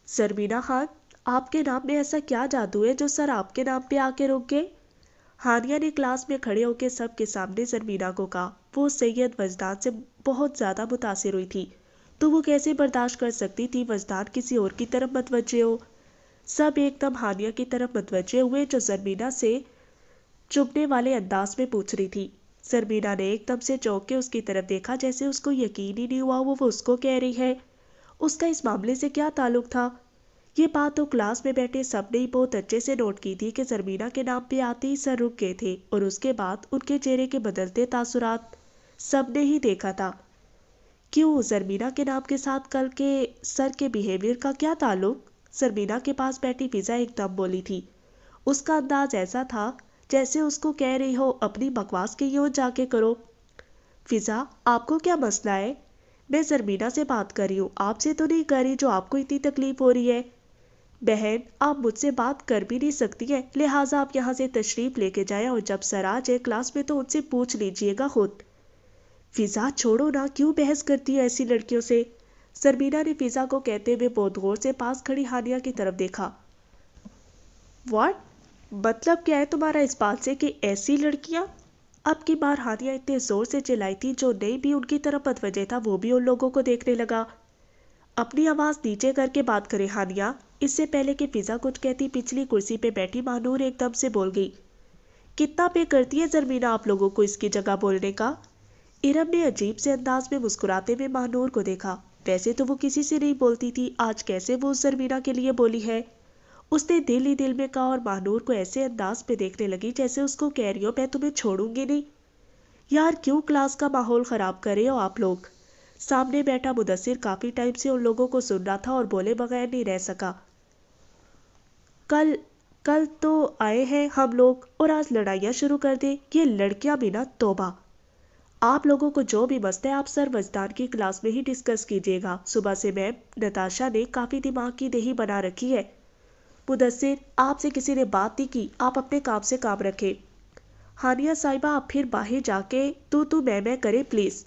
Speaker 1: زرمینہ خان، آپ کے نام میں ایسا کیا جادو ہے جو سر آپ کے نام پہ آ کے رک گئے؟ ہانیہ نے کلاس میں کھڑے ہو کے سب کے سامنے زرمینہ کو کہا۔ وہ سید وجدان سے بہت زیادہ متاثر ہوئی تھی، تو وہ کیسے برداشت کر سکتی تھی وجدان کسی اور کی طرف متوجہ ہو؟ سب ایک دم ہانیہ کی طرف متوجہ ہوئے جو زرمینہ سے چبھنے والے انداز میں پوچھ رہی تھی۔ زرمینہ نے ایک دم سے چونک کے اس کی طرف دیکھا، جیسے اس کو یقین ہی نہیں ہوا وہ اس کو کہہ رہی ہے۔ اس کا اس معاملے سے کیا تعلق تھا؟ یہ بات تو کلاس میں بیٹھے سب نے بہت اچھے سے نوٹ کی تھی کہ زرمینہ کے نام پہ آتے ہی سر رک گئے تھے، اور اس کے بعد ان کے چہرے کے بدلتے تاثرات سب نے ہی دیکھا تھا۔ کیوں زرمینہ کے نام کے ساتھ کل کے سر کے بیہیویئر کا کیا تعلق؟ زرمینہ کے پاس بیٹھی فضا ایک دم بولی تھی۔ اس کا انداز ایسا تھا جیسے اس کو کہہ رہی ہو اپنی بکواس کہیں اور جا کے کرو۔ فضا، آپ کو کیا مسئلہ ہے؟ میں زرمینہ سے بات کر رہی ہوں، آپ سے تو نہیں کر رہی جو آپ کو اتنی تکلیف ہو رہی ہے۔ بہن، آپ مجھ سے بات کر بھی نہیں سکتی ہیں، لہٰذا آپ یہاں سے تشریف لے کے جائیں اور جب سر آ جائے کلاس میں تو ان سے پوچھ لیجئے گا خود۔ فضا چھوڑو نا، کیوں بحث کرتی ہے ایسی لڑکیوں سے؟ زرمینہ نے فضا کو کہتے ہوئے بہت غور سے پاس کھڑی ہانیہ کی طرف دیکھا۔ واٹ؟ مطلب کیا ہے تمہارا اس بات سے کہ ایسی لڑکیاں؟ اب کی بار ہانیہ اتنے زور سے چلائی تھی جو نہیں بھی ان کی طرف متوجہ تھا وہ بھی ان لوگوں کو دیکھنے لگا۔ اپنی آواز نیچے کر کے بات کرے ہانیہ۔ اس سے پہلے کہ فضا کچھ کہتی پچھلی کرسی پہ بیٹھی ماہنور ایک دم سے بول گئی۔ کتنا پے کرتی ہے زرمینہ آپ لوگوں کو اس کی جگہ بولنے کا؟ ارم نے عجیب سے انداز میں مسکراتے ہوئے ماہنور کو دیکھا۔ ویسے تو وہ کسی سے نہیں بولتی تھی، آج کیسے وہ زرمینہ کے لیے بولی ہے؟ اس نے دل ہی دل میں کہا اور ماہنور کو ایسے انداز پہ دیکھنے لگی جیسے اس کو کہہ رہی ہو میں تمہیں چھوڑوں گی نہیں۔ یار کیوں کلاس کا ماحول خراب کر رہے ہو آپ لوگ؟ سامنے بیٹھا مدثر کافی ٹائم سے ان لوگوں کو سن رہا تھا اور بولے بغیر نہیں رہ سکا۔ کل تو آئے ہیں ہم لوگ اور آج لڑائیاں شروع کر دیں، یہ لڑکیاں بھی نا، توبہ۔ آپ لوگوں کو جو بھی مسئلہ ہے آپ سر وجدان کی کلاس میں ہی ڈسکس کیجیے گا۔ صبح سے میم نتاشا نے کافی دماغ کی دہی بنا رکھی ہے۔ مدثر، آپ سے کسی نے بات نہیں کی، آپ اپنے کام سے کام رکھیں۔ ہانیہ صاحبہ آپ پھر باہر جا کے تو میں کرے پلیز۔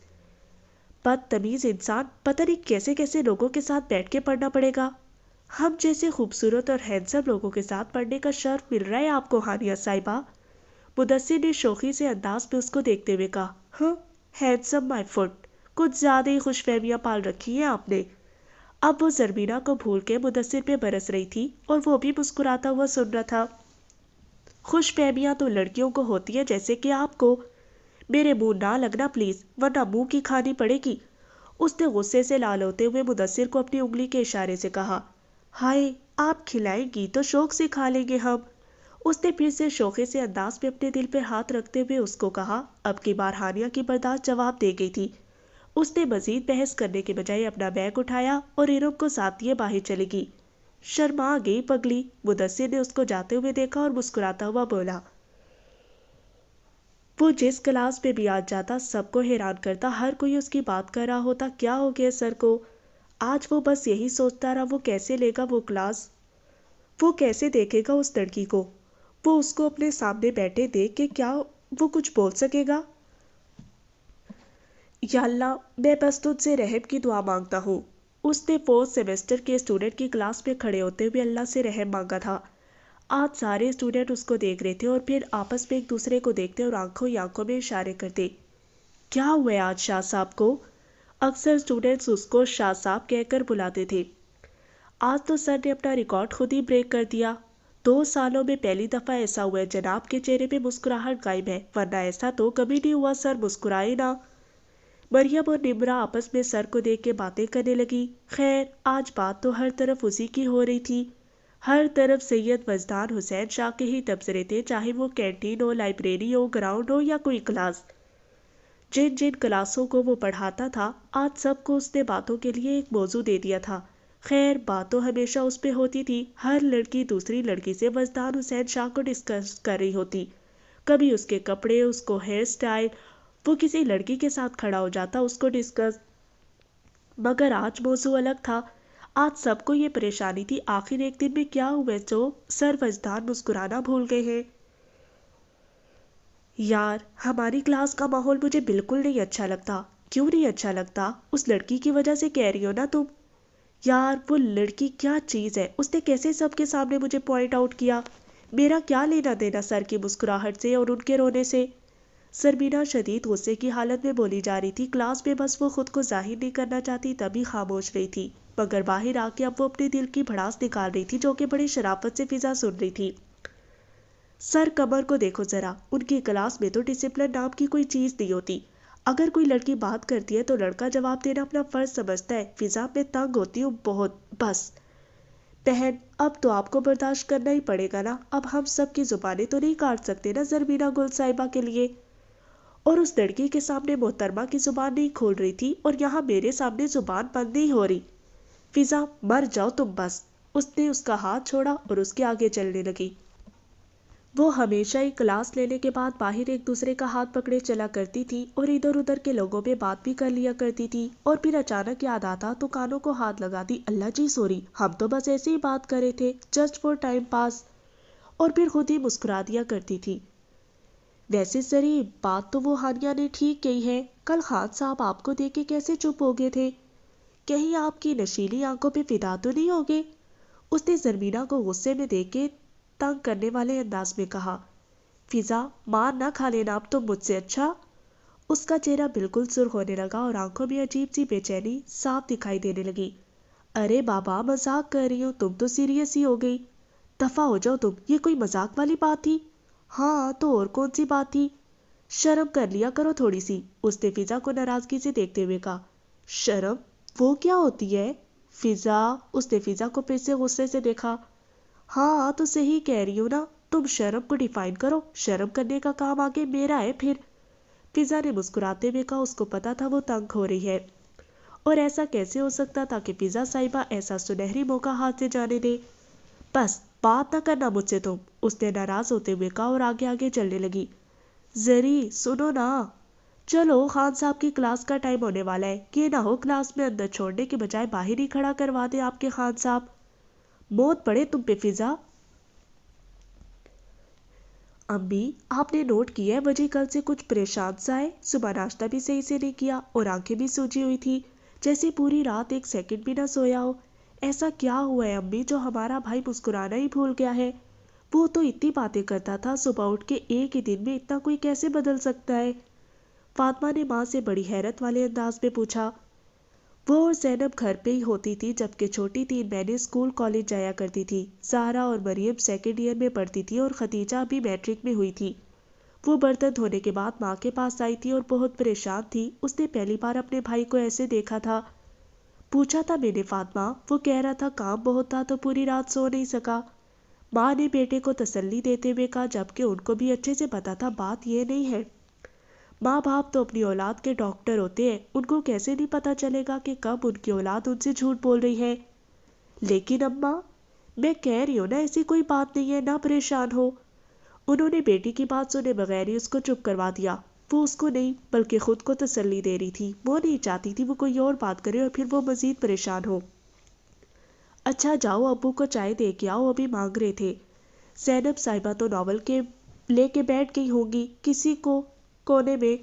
Speaker 1: بدتمیز انسان، پتہ نہیں کیسے کیسے لوگوں کے ساتھ بیٹھ کے پڑھنا پڑے گا۔ ہم جیسے خوبصورت اور ہینڈسم لوگوں کے ساتھ پڑھنے کا شرف مل رہا ہے آپ کو ہانیہ صاحبہ؟ مدثر نے شوخی سے انداز پہ اس کو دیکھتے ہوئے کہا۔ ہاں، ہینڈسم مائی فٹ، کچھ زیادہ ہی خوش فہمیاں پال رکھی ہیں آپ نے۔ اب وہ زرمینہ کو بھول کے مدثر پہ برس رہی تھی اور وہ بھی مسکراتا ہوا سن رہا تھا۔ خوش فہمیاں تو لڑکیوں کو ہوتی ہیں جیسے کہ آپ کو۔ میرے منہ نہ لگنا پلیز، ورنہ منہ کی کھانی پڑے گی۔ اس نے غصے سے لال ہوتے ہوئے مدثر کو اپنی انگلی کے اشارے سے کہا۔ ہائے، آپ کھلائیں گی تو شوق سے کھا لیں گے ہم۔ اس نے پھر سے شوخے سے انداز پہ اپنے دل پہ ہاتھ رکھتے ہوئے اس کو کہا۔ اب کی بار ہانیہ کی برداشت جواب دے گئی تھی۔ اس نے مزید بحث کرنے کے بجائے اپنا بیگ اٹھایا اور ارم کو ساتھ لیے باہر چلی گئی۔ شرما گئی پگلی، مدثر نے اس کو جاتے ہوئے دیکھا اور مسکراتا ہوا بولا۔ وہ جس کلاس میں بھی آج جاتا سب کو حیران کرتا، ہر کوئی اس کی بات کر رہا ہوتا کیا ہو گیا سر کو۔ آج وہ بس یہی سوچتا رہا وہ کیسے لے گا وہ کلاس، وہ کیسے دیکھے گا اس لڑکی کو، وہ اس کو اپنے سامنے بیٹھے دیکھ کے کیا وہ کچھ بول سکے گا؟ یا اللہ، میں بس تجھ سے رحم کی دعا مانگتا ہوں۔ اس نے 4th سیمسٹر کے اسٹوڈنٹ کی کلاس میں کھڑے ہوتے ہوئے اللہ سے رحم مانگا تھا۔ آج سارے اسٹوڈنٹ اس کو دیکھ رہے تھے اور پھر آپس میں ایک دوسرے کو دیکھتے اور آنکھوں ہی آنکھوں میں اشارے کرتے۔ کیا ہوا ہے آج شاہ صاحب کو؟ اکثر اسٹوڈنٹس اس کو شاہ صاحب کہہ کر بلاتے تھے۔ آج تو سر نے اپنا ریکارڈ خود ہی بریک کر دیا۔ 2 سالوں میں پہلی دفعہ ایسا ہوا ہے جناب کے چہرے پہ مسکراہٹ غائب ہے، ورنہ ایسا تو کبھی نہیں ہوا سر مسکرائے نہ۔ مریم اور نمرہ آپس میں سر کو دیکھ کے باتیں کرنے لگی۔ خیر، آج بات تو ہر طرف اسی کی ہو رہی تھی۔ ہر طرف سید وجدان حسین شاہ کے ہی تبصرے تھے، چاہے وہ کینٹین ہو، لائبریری ہو، گراؤنڈ ہو یا کوئی کلاس۔ جن جن کلاسوں کو وہ پڑھاتا تھا آج سب کو اس نے باتوں کے لیے ایک موضوع دے دیا تھا۔ خیر، بات تو ہمیشہ اس پہ ہوتی تھی، ہر لڑکی دوسری لڑکی سے وجدان حسین شاہ کو ڈسکس کر رہی ہوتی، کبھی اس کے کپڑے، اس کو ہیئر سٹائل، وہ کسی لڑکی کے ساتھ کھڑا ہو جاتا اس کو ڈسکس۔ مگر آج موضوع الگ تھا۔ آج سب کو یہ پریشانی تھی، آخر ایک دن میں کیا ہوا جو سر وجدان مسکرانا بھول گئے ہیں۔ یار ہماری کلاس کا ماحول مجھے بالکل نہیں اچھا لگتا۔ کیوں نہیں اچھا لگتا؟ اس لڑکی کی وجہ سے کہہ رہی ہو نا تم؟ یار وہ لڑکی کیا چیز ہے، اس نے کیسے سب کے سامنے مجھے پوائنٹ آؤٹ کیا؟ میرا کیا لینا دینا سر کی مسکراہٹ سے اور ان کے رونے سے؟ سربینا شدید غصے کی حالت میں بولی جا رہی تھی، کلاس میں بس وہ خود کو ظاہر نہیں کرنا چاہتی تبھی خاموش رہی تھی، مگر باہر آ کے اب وہ اپنے دل کی بھڑاس نکال رہی تھی جو کہ بڑی شرافت سے فضا سن رہی تھی۔ سر قمر کو دیکھو ذرا، ان کی کلاس میں تو ڈسپلن نام کی کوئی چیز نہیں ہوتی۔ اگر کوئی لڑکی بات کرتی ہے تو لڑکا جواب دینا اپنا فرض سمجھتا ہے۔ فضا میں تنگ ہوتی ہوں بہت، بس۔ بہن اب تو آپ کو برداشت کرنا ہی پڑے گا نا، اب ہم سب کی زبانیں تو نہیں کاٹ سکتے نا زربینا گل صاحبہ کے لیے۔ اور اس لڑکی کے سامنے محترمہ کی زبان نہیں کھول رہی تھی اور یہاں میرے سامنے زبان بند نہیں ہو رہی۔ فضا مر جاؤ تم بس۔ اس نے اس کا ہاتھ چھوڑا اور اس کے آگے چلنے لگی۔ وہ ہمیشہ ہی کلاس لینے کے بعد باہر ایک دوسرے کا ہاتھ پکڑے چلا کرتی تھی اور ادھر ادھر کے لوگوں میں بات بھی کر لیا کرتی تھی، اور پھر اچانک یاد آتا تو کانوں کو ہاتھ لگاتی، اللہ جی سوری، ہم تو بس ایسے ہی بات کر رہے تھے، جسٹ فور ٹائم پاس، اور پھر خود ہی مسکرا دیا کرتی تھی۔ ویسے سری بات تو وہ ہانیہ نے ٹھیک کہی ہے، کل خان صاحب آپ کو دیکھ کے کیسے چپ ہو گئے تھے؟ کہیں آپ کی نشیلی آنکھوں پہ فدا تو نہیں ہو گئے؟ اس نے زرمینا کو غصے میں دیکھ کے تنگ کرنے والے انداز میں کہا۔ فضا مار نہ کھا لینا اب تم مجھ سے، اچھا؟ اس کا چہرہ بالکل سرخ ہونے لگا اور آنکھوں میں عجیب سی بے چینی صاف دکھائی دینے لگی۔ ارے بابا مذاق کر رہی ہوں، تم تو سیریس ہی ہو گئی، دفع ہو جاؤ تم، یہ کوئی مذاق والی بات تھی؟ ہاں تو اور کون سی بات تھی؟ شرم کر لیا کرو تھوڑی سی، اس نے فضا کو ناراضگی سے دیکھتے ہوئے کہا۔ شرم؟ وہ کیا ہوتی ہے فضا؟ اس نے فضا کو پھر سے غصے سے دیکھا۔ ہاں تو صحیح کہہ رہی ہوں نا، تم شرم کو ڈیفائن کرو، شرم کرنے کا کام آگے میرا ہے پھر۔ فضا نے مسکراتے ہوئے کہا، اس کو پتا تھا وہ تنگ ہو رہی ہے، اور ایسا کیسے ہو سکتا تھا کہ فضا صاحبہ ایسا سنہری موقع ہاتھ سے جانے دے۔ بس بات نہ کرنا مجھ سے تم، اس نے ناراض ہوتے ہوئے کہا اور آگے آگے چلنے لگی۔ زری سنو نا، چلو خان صاحب کی کلاس کا ٹائم ہونے والا ہے، یہ نہ ہو کلاس میں اندر چھوڑنے کے بجائے باہر ہی کھڑا کروا دے آپ کے خان صاحب۔ موت پڑے تم پہ فضا۔ امی آپ نے نوٹ کیا ہے وجہ کل سے کچھ پریشان سا ہے، صبح ناشتہ بھی صحیح سے نہیں کیا اور آنکھیں بھی سوجی ہوئی تھی، جیسے پوری رات ایک سیکنڈ بھی نہ سویا ہو۔ ایسا کیا ہوا ہے امی جو ہمارا بھائی مسکرانا ہی بھول گیا ہے؟ وہ تو اتنی باتیں کرتا تھا، صبح اٹھ کے ایک ہی دن میں اتنا کوئی کیسے بدل سکتا ہے؟ فاطمہ نے ماں سے بڑی حیرت والے انداز میں پوچھا۔ وہ اور زینب گھر پہ ہی ہوتی تھی جبکہ چھوٹی تین بہنیں اسکول کالج جایا کرتی تھی۔ زہرا اور مریم سیکنڈ ایئر میں پڑھتی تھی اور ختیجہ بھی میٹرک میں ہوئی تھی۔ وہ برتن دھونے کے بعد ماں کے پاس آئی تھی اور بہت پریشان تھی، اس نے پہلی بار اپنے بھائی کو ایسے دیکھا تھا۔ پوچھا تھا میں نے فاطمہ، وہ کہہ رہا تھا کام بہت تھا تو پوری رات سو نہیں سکا۔ ماں نے بیٹے کو تسلی دیتے ہوئے کہا، جبکہ ان کو بھی اچھے سے پتا تھا بات یہ نہیں ہے، ماں باپ تو اپنی اولاد کے ڈاکٹر ہوتے ہیں، ان کو کیسے نہیں پتا چلے گا کہ کب ان کی اولاد ان سے جھوٹ بول رہی ہے۔ لیکن اماں میں کہہ رہی ہوں نا ایسی کوئی بات نہیں ہے، نہ پریشان ہو۔ انہوں نے بیٹی کی بات سنے بغیر ہی اس کو چپ کروا دیا۔ وہ اس کو نہیں بلکہ خود کو تسلی دے رہی تھی، وہ نہیں چاہتی تھی وہ کوئی اور بات کرے اور پھر وہ مزید پریشان ہو۔ اچھا جاؤ ابو کو چائے دے کے آؤ، ابھی مانگ رہے تھے۔ زینب صاحبہ تو ناول کے لے کے بیٹھ گئی ہوں گی کسی کو کونے میں،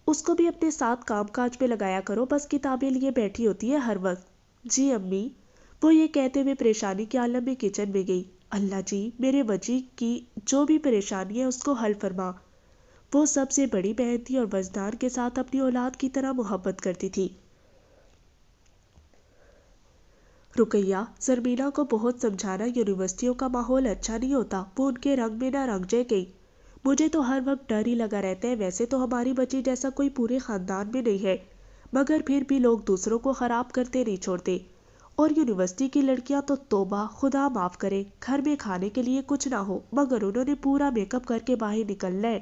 Speaker 1: اس کو بھی اپنے ساتھ کام کاج پہ لگایا کرو، بس کتابیں لیے بیٹھی ہوتی ہے ہر وقت۔ جی امی، وہ یہ کہتے ہوئے پریشانی کے عالم میں کچن میں گئی۔ اللہ جی میرے وجی کی جو بھی پریشانی ہے اس کو حل فرما۔ وہ سب سے بڑی بہن تھی اور وجدان کے ساتھ اپنی اولاد کی طرح محبت کرتی تھی۔ رقیہ زرمینا کو بہت سمجھانا، یونیورسٹیوں کا ماحول اچھا نہیں ہوتا، وہ ان کے رنگ میں نہ رنگ جائے گئی۔ مجھے تو ہر وقت ڈر ہی لگا رہتا ہے، ویسے تو ہماری بچی جیسا کوئی پورے خاندان میں نہیں ہے، مگر پھر بھی لوگ دوسروں کو خراب کرتے نہیں چھوڑتے۔ اور یونیورسٹی کی لڑکیاں تو توبہ، خدا معاف کرے، گھر میں کھانے کے لیے کچھ نہ ہو مگر انہوں نے پورا میک اپ کر کے باہر نکلنا ہے،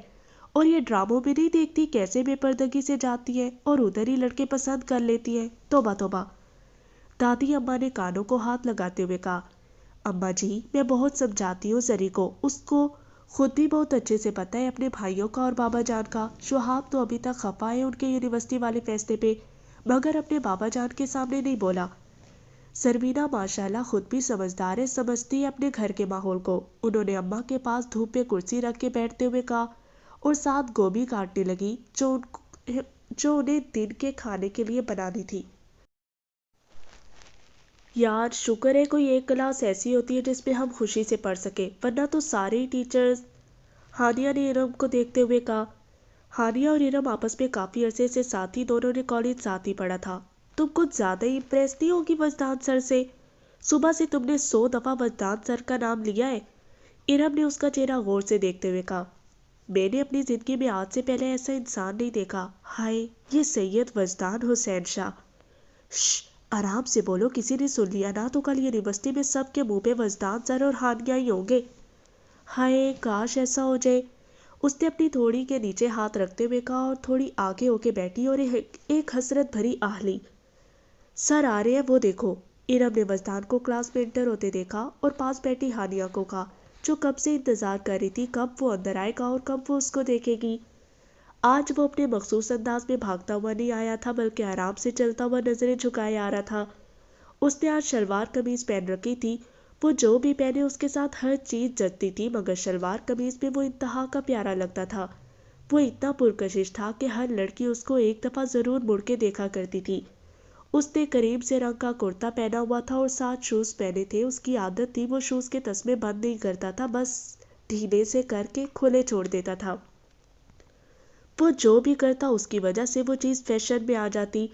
Speaker 1: اور یہ ڈراموں میں نہیں دیکھتی کیسے بے پردگی سے جاتی ہیں اور ادھر ہی لڑکے پسند کر لیتی ہیں، توبہ توبہ۔ دادی اماں نے کانوں کو ہاتھ لگاتے ہوئے کہا، اماں جی میں بہت سمجھاتی ہوں زری کو، اس کو خود بھی بہت اچھے سے پتا ہے اپنے بھائیوں کا اور بابا جان کا۔ شہاب تو ابھی تک خفا ہے ان کے یونیورسٹی والے فیصلے پہ، مگر اپنے بابا جان کے سامنے نہیں بولا۔ سرمینا ماشاءاللہ خود بھی سمجھدار ہے، سمجھتی ہے اپنے گھر کے ماحول کو۔ انہوں نے اماں کے پاس دھوپ پہ کرسی رکھ کے بیٹھتے ہوئے کہا اور ساتھ گوبھی کاٹنے لگی جو انہیں دن کے کھانے کے لیے بنانی تھی۔ یار شکر ہے کوئی ایک کلاس ایسی ہوتی ہے جس میں ہم خوشی سے پڑھ سکیں، ورنہ تو سارے ٹیچرز۔ ہانیہ نے ارم کو دیکھتے ہوئے کہا۔ ہانیہ اور ارم آپس میں کافی عرصے سے ساتھی، دونوں نے کالج ساتھ ہی پڑھا تھا۔ تم کچھ زیادہ ہی امپریس نہیں ہوگی وجدان سر سے؟ صبح سے تم نے 100 دفعہ وجدان سر کا نام لیا ہے۔ ارم نے اس کا چہرہ غور سے دیکھتے ہوئے کہا۔ میں نے اپنی زندگی میں آج سے پہلے ایسا انسان نہیں دیکھا۔ ہائے، یہ سید وجدان حسین شاہ۔ شش، آرام سے بولو، کسی نے سن لیا نا تو کل یونیورسٹی میں سب کے منہ پہ وجدان سر اور ہانیہ ہی ہوں گے۔ ہائے کاش ایسا ہو جائے۔ اس نے اپنی تھوڑی کے نیچے ہاتھ رکھتے ہوئے کہا اور تھوڑی آگے ہو کے بیٹھی اور ایک حسرت بھری آہ لی۔ سر آ رہے ہیں وہ دیکھو۔ ارم نے وجدان کو کلاس میں انٹر ہوتے دیکھا اور پاس بیٹھی ہانیہ کو کہا، جو کب سے انتظار کر رہی تھی کب وہ اندر آئے گا اور کب وہ اس کو دیکھے گی۔ آج وہ اپنے مخصوص انداز میں بھاگتا ہوا نہیں آیا تھا، بلکہ آرام سے چلتا ہوا نظریں جھکائے آ رہا تھا۔ اس نے آج شلوار قمیض پہن رکھی تھی۔ وہ جو بھی پہنے اس کے ساتھ ہر چیز جچتی تھی، مگر شلوار قمیض میں وہ انتہا کا پیارا لگتا تھا۔ وہ اتنا پرکشش تھا کہ ہر لڑکی اس کو ایک دفعہ ضرور مڑ کے دیکھا کرتی تھی۔ اس نے کریم سے رنگ کا کرتا پہنا ہوا تھا اور ساتھ شوز پہنے تھے۔ اس کی عادت تھی وہ شوز کے تسمے بند نہیں کرتا تھا، بس ڈھیلے سے کر کے کھلے چھوڑ دیتا تھا۔ وہ جو بھی کرتا اس کی وجہ سے وہ چیز فیشن میں آ جاتی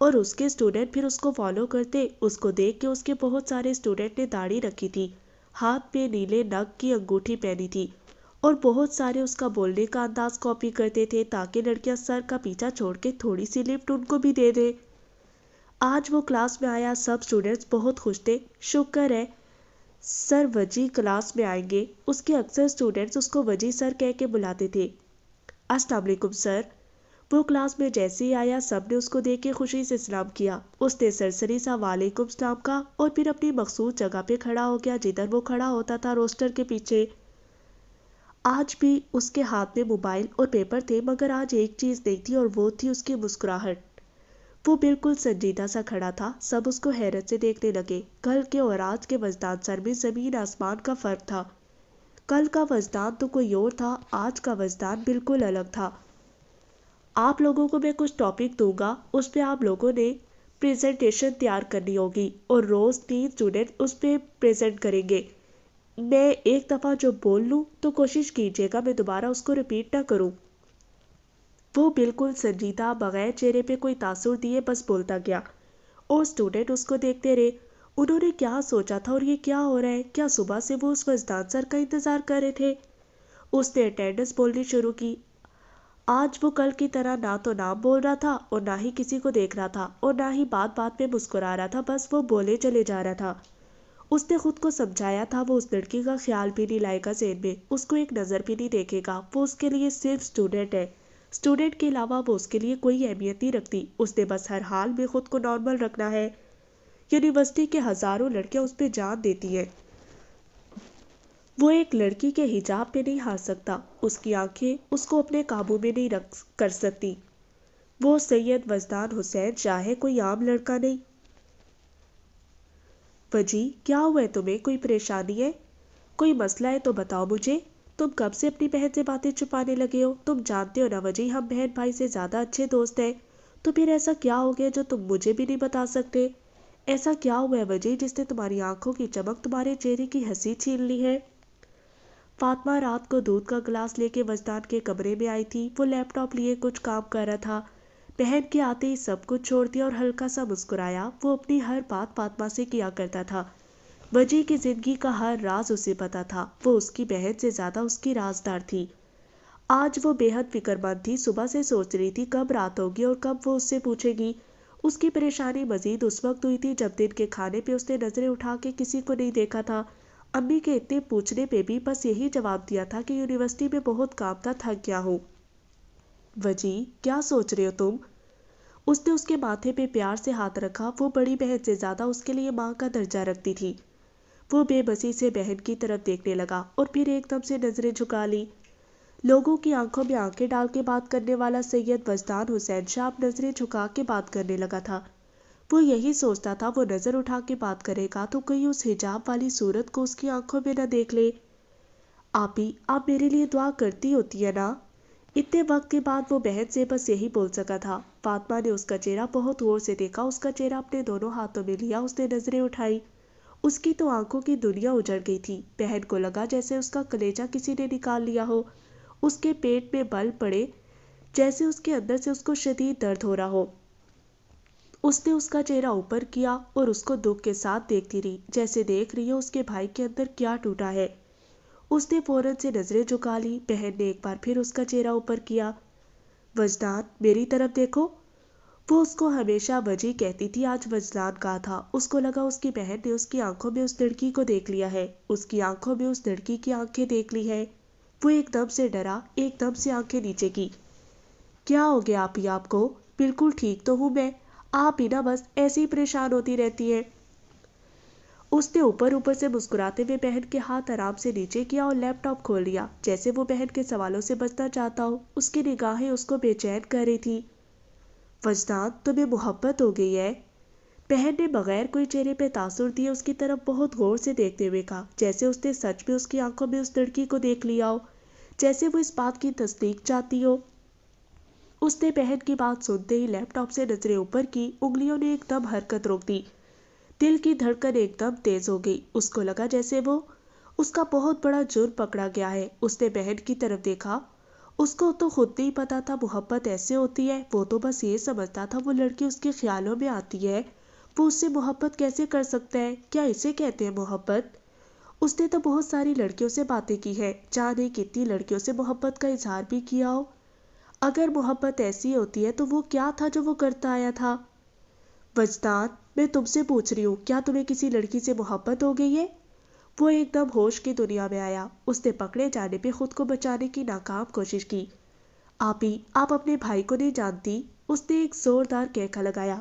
Speaker 1: اور اس کے اسٹوڈنٹ پھر اس کو فالو کرتے۔ اس کو دیکھ کے اس کے بہت سارے اسٹوڈنٹ نے داڑھی رکھی تھی، ہاتھ میں نیلے نگ کی انگوٹھی پہنی تھی اور بہت سارے اس کا بولنے کا انداز کاپی کرتے تھے تاکہ لڑکیاں سر کا پیچھا چھوڑ کے تھوڑی سی لفٹ ان کو بھی دے دیں۔ آج وہ کلاس میں آیا، سب اسٹوڈنٹس بہت خوش تھے۔ شکر ہے سر وجی کلاس میں آئیں گے۔ اس کے اکثر اسٹوڈنٹس اس کو وجی سر کہہ کے بلاتے تھے۔ السلام علیکم سر۔ وہ کلاس میں جیسے ہی آیا سب نے اس کو دیکھ کے خوشی سے سلام کیا۔ اس نے سرسری سا وعلیکم السلام کہا اور پھر اپنی مخصوص جگہ پہ کھڑا ہو گیا جدھر وہ کھڑا ہوتا تھا، روسٹر کے پیچھے۔ آج بھی اس کے ہاتھ میں موبائل اور پیپر تھے، مگر آج ایک چیز نہیں تھی اور وہ تھی اس کی مسکراہٹ۔ وہ بالکل سنجیدہ سا کھڑا تھا۔ سب اس کو حیرت سے دیکھنے لگے۔ کل کے اور آج کے وجدان سر میں زمین آسمان کا فرق تھا۔ کل کا وجدان تو کوئی اور تھا، آج کا وجدان بالکل الگ تھا۔ آپ لوگوں کو میں کچھ ٹاپک دوں گا، اس پہ آپ لوگوں نے پریزنٹیشن تیار کرنی ہوگی اور روز 3 اسٹوڈنٹ اس پہ پریزنٹ کریں گے۔ میں ایک دفعہ جو بول لوں تو کوشش کیجیے گا میں دوبارہ اس کو ریپیٹ نہ کروں۔ وہ بالکل سنجیدہ، بغیر چہرے پہ کوئی تاثر دیے بس بولتا گیا اور اسٹوڈنٹ اس کو دیکھتے رہے۔ انہوں نے کیا سوچا تھا اور یہ کیا ہو رہا ہے؟ کیا صبح سے وہ اس وجدان سر کا انتظار کر رہے تھے؟ اس نے اٹینڈنس بولنی شروع کی۔ آج وہ کل کی طرح نہ تو نام بول رہا تھا اور نہ ہی کسی کو دیکھ رہا تھا اور نہ ہی بات بات پہ مسکرا رہا تھا، بس وہ بولے چلے جا رہا تھا۔ اس نے خود کو سمجھایا تھا وہ اس لڑکی کا خیال بھی نہیں لائے گا ذہن میں، اس کو ایک نظر بھی نہیں دیکھے گا، وہ اس کے لیے صرف اسٹوڈنٹ ہے۔ اسٹوڈنٹ کے علاوہ وہ اس کے لیے کوئی اہمیت نہیں رکھتی۔ اس نے بس ہر حال میں خود کو نارمل رکھنا ہے۔ یونیورسٹی کے ہزاروں لڑکیاں اس پہ جان دیتی ہیں، وہ ایک لڑکی کے حجاب پہ نہیں ہار سکتا، اس کی آنکھیں اس کو اپنے قابو میں نہیں رکھ کر سکتی۔ وہ سید وجدان حسین شاہ ہے، کوئی عام لڑکا نہیں۔ وجی کیا ہوا ہے تمہیں؟ کوئی پریشانی ہے؟ کوئی مسئلہ ہے تو بتاؤ مجھے۔ تم کب سے اپنی بہن سے باتیں چھپانے لگے ہو؟ تم جانتے ہو نا وجی، ہم بہن بھائی سے زیادہ اچھے دوست ہیں، تو پھر ایسا کیا ہو گیا جو تم مجھے بھی نہیں بتا سکتے؟ ایسا کیا ہوا ہے وجی جس نے تمہاری آنکھوں کی چمک، تمہارے چہرے کی ہنسی چھین لی ہے؟ فاطمہ رات کو دودھ کا گلاس لے کے وجدان کے کمرے میں آئی تھی۔ وہ لیپ ٹاپ لیے کچھ کام کر رہا تھا۔ بہن کے آتے ہی سب کچھ چھوڑ دیا اور ہلکا سا مسکرایا۔ وہ اپنی ہر بات فاطمہ سے کیا کرتا تھا۔ وجی کی زندگی کا ہر راز اسے پتا تھا، وہ اس کی بہن سے زیادہ اس کی رازدار تھی۔ آج وہ بے حد فکر مند تھی، صبح سے سوچ رہی تھی کب رات ہوگی اور کب وہ اس سے پوچھے گی۔ اس کی پریشانی مزید اس وقت ہوئی تھی جب دن کے کھانے پہ اس نے نظریں اٹھا کے کسی کو نہیں دیکھا تھا۔ امی کے اتنے پوچھنے پہ بھی بس یہی جواب دیا تھا کہ یونیورسٹی میں بہت کام تھا، تھک گیا ہوں۔ وجی کیا سوچ رہے ہو تم؟ اس نے اس کے ماتھے پہ پیار سے ہاتھ رکھا۔ وہ بڑی بہن سے زیادہ اس کے لیے ماں کا درجہ رکھتی تھی۔ وہ بے بسی سے بہن کی طرف دیکھنے لگا اور پھر ایک دم سے نظریں جھکا لی۔ لوگوں کی آنکھوں میں آنکھیں ڈال کے بات کرنے والا سید وجدان حسین شاہ اب نظریں جھکا کے بات کرنے لگا تھا۔ وہ یہی سوچتا تھا وہ نظر اٹھا کے بات کرے گا تو کہیں اس حجاب والی صورت کو اس کی آنکھوں میں نہ دیکھ لے۔ آپی، آپ میرے لیے دعا کرتی ہوتی ہے نا؟ اتنے وقت کے بعد وہ بہن سے بس یہی بول سکا تھا۔ فاطمہ نے اس کا چہرہ بہت غور سے دیکھا، اس کا چہرہ اپنے دونوں ہاتھوں میں لیا، اس نے نظریں اٹھائی۔ اس کی تو آنکھوں کی دنیا اجڑ گئی تھی۔ بہن کو لگا جیسے اس کا کلیجہ کسی نے نکال لیا ہو، اس کے پیٹ میں بل پڑے، جیسے اس کے اندر سے اس کو شدید درد ہو رہا ہو۔ اس نے اس کا چہرہ اوپر کیا اور اس کو دکھ کے ساتھ دیکھتی رہی، جیسے دیکھ رہی ہے اس کے بھائی کے اندر کیا ٹوٹا ہے۔ اس نے فوراً سے نظریں جھکا لی۔ بہن نے ایک بار پھر اس کا چہرہ اوپر کیا۔ وجدان، میری طرف دیکھو۔ وہ اس کو ہمیشہ وجی کہتی تھی، آج وجدان کہا تھا۔ اس کو لگا اس کی بہن نے اس کی آنکھوں میں اس لڑکی کو دیکھ لیا ہے، اس کی آنکھوں میں اس لڑکی کی آنکھیں دیکھ لی ہے۔ وہ ایک دم سے ڈرا، ایک دم سے آنکھیں نیچے کی۔ کیا ہو گیا آپی آپ کو؟ بالکل ٹھیک تو ہوں میں، آپ ہی نا بس ایسے ہی پریشان ہوتی رہتی ہیں۔ اس نے اوپر سے مسکراتے ہوئے بہن کے ہاتھ آرام سے نیچے کیا اور لیپ ٹاپ کھول لیا، جیسے وہ بہن کے سوالوں سے بچنا چاہتا ہو۔ اس کی نگاہیں اس کو بے چین کر رہی تھی۔ وجدان، تمہیں محبت ہو گئی ہے؟ بہن نے بغیر کوئی چہرے پہ تاثر دیے اس کی طرف بہت غور سے دیکھتے ہوئے کہا، جیسے اس نے سچ میں اس کی آنکھوں میں اس لڑکی کو دیکھ لیا ہو، جیسے وہ اس بات کی تصدیق چاہتی ہو۔ اس نے بہن کی بات سنتے ہی لیپ ٹاپ سے نظریں اوپر کی، انگلیوں نے ایک دم حرکت روک دی۔ دل کی دھڑکن ایک دم تیز ہو گئی۔ اس کو لگا جیسے اس کا بہت بڑا جرم پکڑا گیا ہے۔ اس نے بہن کی طرف دیکھا۔ اس کو تو خود نہیں پتا تھا محبت ایسے ہوتی ہے، وہ تو بس یہ سمجھتا تھا وہ لڑکی اس کے خیالوں میں آتی ہے، وہ اس سے محبت کیسے کر سکتا ہے، کیا اسے کہتے ہیں محبت؟ اس نے تو بہت ساری لڑکیوں سے باتیں کی ہے، جانے کتنی لڑکیوں سے محبت کا اظہار بھی کیا ہو۔ اگر محبت ایسی ہوتی ہے تو وہ کیا تھا جو وہ کرتا آیا تھا؟ وجدان، میں تم سے پوچھ رہی ہوں، کیا تمہیں کسی لڑکی سے محبت ہو گئی ہے؟ وہ ایک دم ہوش کی دنیا میں آیا۔ اس نے پکڑے جانے پہ خود کو بچانے کی ناکام کوشش کی۔ آپی، آپ اپنے بھائی کو نہیں جانتی؟ اس نے ایک زوردار کہکا لگایا۔